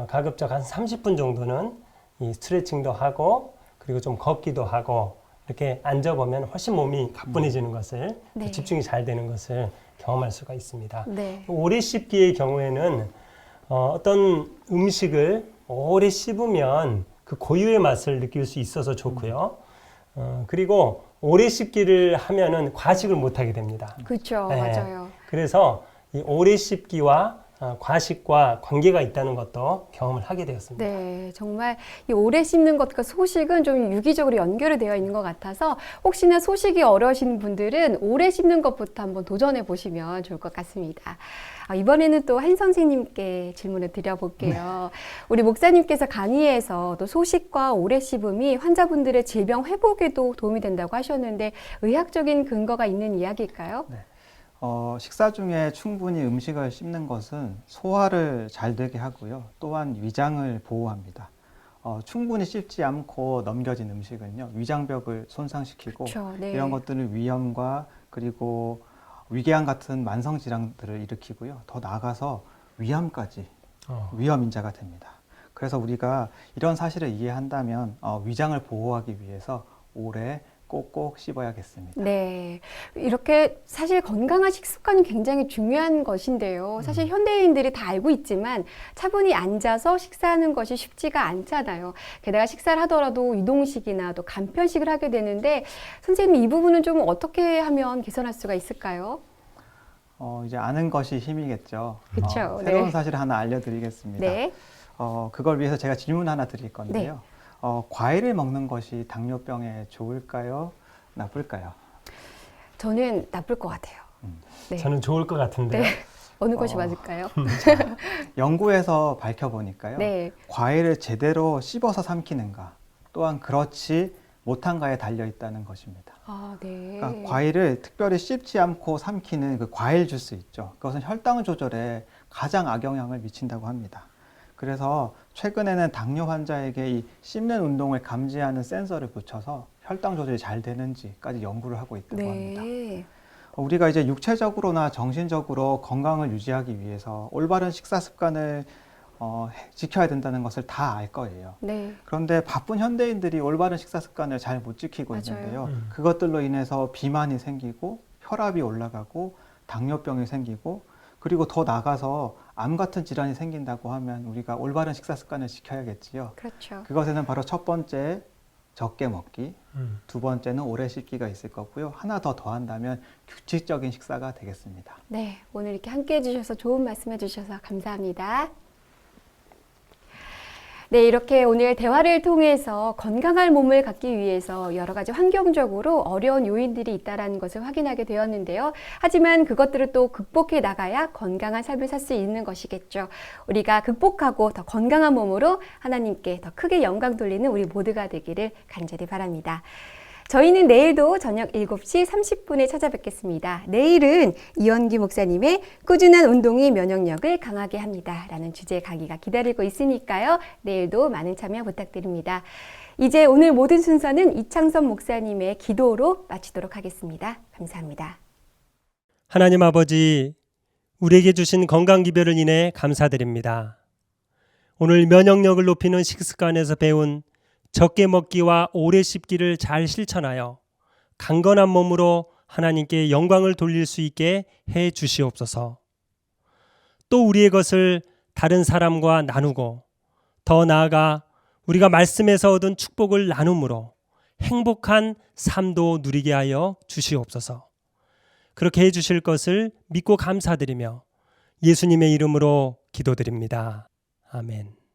가급적 한 30분 정도는 이 스트레칭도 하고 그리고 좀 걷기도 하고 이렇게 앉아보면 훨씬 몸이 가뿐해지는 것을 네. 또 집중이 잘 되는 것을 경험할 수가 있습니다. 네. 오래 씹기의 경우에는 어떤 음식을 오래 씹으면 그 고유의 맛을 느낄 수 있어서 좋고요. 그리고 오래 씹기를 하면은 과식을 못하게 됩니다. 그렇죠. 네. 맞아요. 그래서 이 오래 씹기와 과식과 관계가 있다는 것도 경험을 하게 되었습니다. 네, 정말 이 오래 씹는 것과 소식은 좀 유기적으로 연결이 되어 있는 것 같아서 혹시나 소식이 어려우신 분들은 오래 씹는 것부터 한번 도전해 보시면 좋을 것 같습니다. 이번에는 또 한 선생님께 질문을 드려볼게요. 우리 목사님께서 강의에서 또 소식과 오래 씹음이 환자분들의 질병 회복에도 도움이 된다고 하셨는데 의학적인 근거가 있는 이야기일까요? 네. 식사 중에 충분히 음식을 씹는 것은 소화를 잘 되게 하고요. 또한 위장을 보호합니다. 충분히 씹지 않고 넘겨진 음식은요, 위장벽을 손상시키고 그렇죠. 네. 이런 것들은 위염과 그리고 위궤양 같은 만성 질환들을 일으키고요. 더 나아가서 위암까지 위험 인자가 됩니다. 그래서 우리가 이런 사실을 이해한다면 위장을 보호하기 위해서 오래 꼭꼭 씹어야겠습니다. 네. 이렇게 사실 건강한 식습관은 굉장히 중요한 것인데요. 사실 현대인들이 다 알고 있지만 차분히 앉아서 식사하는 것이 쉽지가 않잖아요. 게다가 식사를 하더라도 이동식이나 또 간편식을 하게 되는데 선생님 이 부분은 좀 어떻게 하면 개선할 수가 있을까요? 이제 아는 것이 힘이겠죠. 그쵸, 새로운 네. 사실을 하나 알려드리겠습니다. 네. 그걸 위해서 제가 질문 하나 드릴 건데요. 과일을 먹는 것이 당뇨병에 좋을까요? 나쁠까요? 저는 나쁠 것 같아요. 네. 저는 좋을 것 같은데요. 네. 어느 것이 맞을까요? 연구에서 밝혀보니까요. 네. 과일을 제대로 씹어서 삼키는가 또한 그렇지 못한가에 달려있다는 것입니다. 아, 네. 그러니까 과일을 특별히 씹지 않고 삼키는 그 과일 주스 있죠. 그것은 혈당 조절에 가장 악영향을 미친다고 합니다. 그래서 최근에는 당뇨 환자에게 이 씹는 운동을 감지하는 센서를 붙여서 혈당 조절이 잘 되는지까지 연구를 하고 있다고 합니다. 네. 우리가 이제 육체적으로나 정신적으로 건강을 유지하기 위해서 올바른 식사 습관을 지켜야 된다는 것을 다 알 거예요. 네. 그런데 바쁜 현대인들이 올바른 식사 습관을 잘 못 지키고 맞아요. 있는데요. 그것들로 인해서 비만이 생기고 혈압이 올라가고 당뇨병이 생기고 그리고 더 나가서 암 같은 질환이 생긴다고 하면 우리가 올바른 식사 습관을 지켜야겠지요. 그렇죠. 그것에는 바로 첫 번째 적게 먹기, 두 번째는 오래 씹기가 있을 거고요. 하나 더 더한다면 규칙적인 식사가 되겠습니다. 네, 오늘 이렇게 함께 해주셔서 좋은 말씀 해주셔서 감사합니다. 네, 이렇게 오늘 대화를 통해서 건강한 몸을 갖기 위해서 여러 가지 환경적으로 어려운 요인들이 있다는 것을 확인하게 되었는데요. 하지만 그것들을 또 극복해 나가야 건강한 삶을 살 수 있는 것이겠죠. 우리가 극복하고 더 건강한 몸으로 하나님께 더 크게 영광 돌리는 우리 모두가 되기를 간절히 바랍니다. 저희는 내일도 저녁 7시 30분에 찾아뵙겠습니다. 내일은 이현기 목사님의 꾸준한 운동이 면역력을 강하게 합니다. 라는 주제 강의가 기다리고 있으니까요. 내일도 많은 참여 부탁드립니다. 이제 오늘 모든 순서는 이창선 목사님의 기도로 마치도록 하겠습니다. 감사합니다. 하나님 아버지, 우리에게 주신 건강 기별을 인해 감사드립니다. 오늘 면역력을 높이는 식습관에서 배운 적게 먹기와 오래 씹기를 잘 실천하여 강건한 몸으로 하나님께 영광을 돌릴 수 있게 해 주시옵소서. 또 우리의 것을 다른 사람과 나누고 더 나아가 우리가 말씀에서 얻은 축복을 나눔으로 행복한 삶도 누리게 하여 주시옵소서. 그렇게 해 주실 것을 믿고 감사드리며 예수님의 이름으로 기도드립니다. 아멘.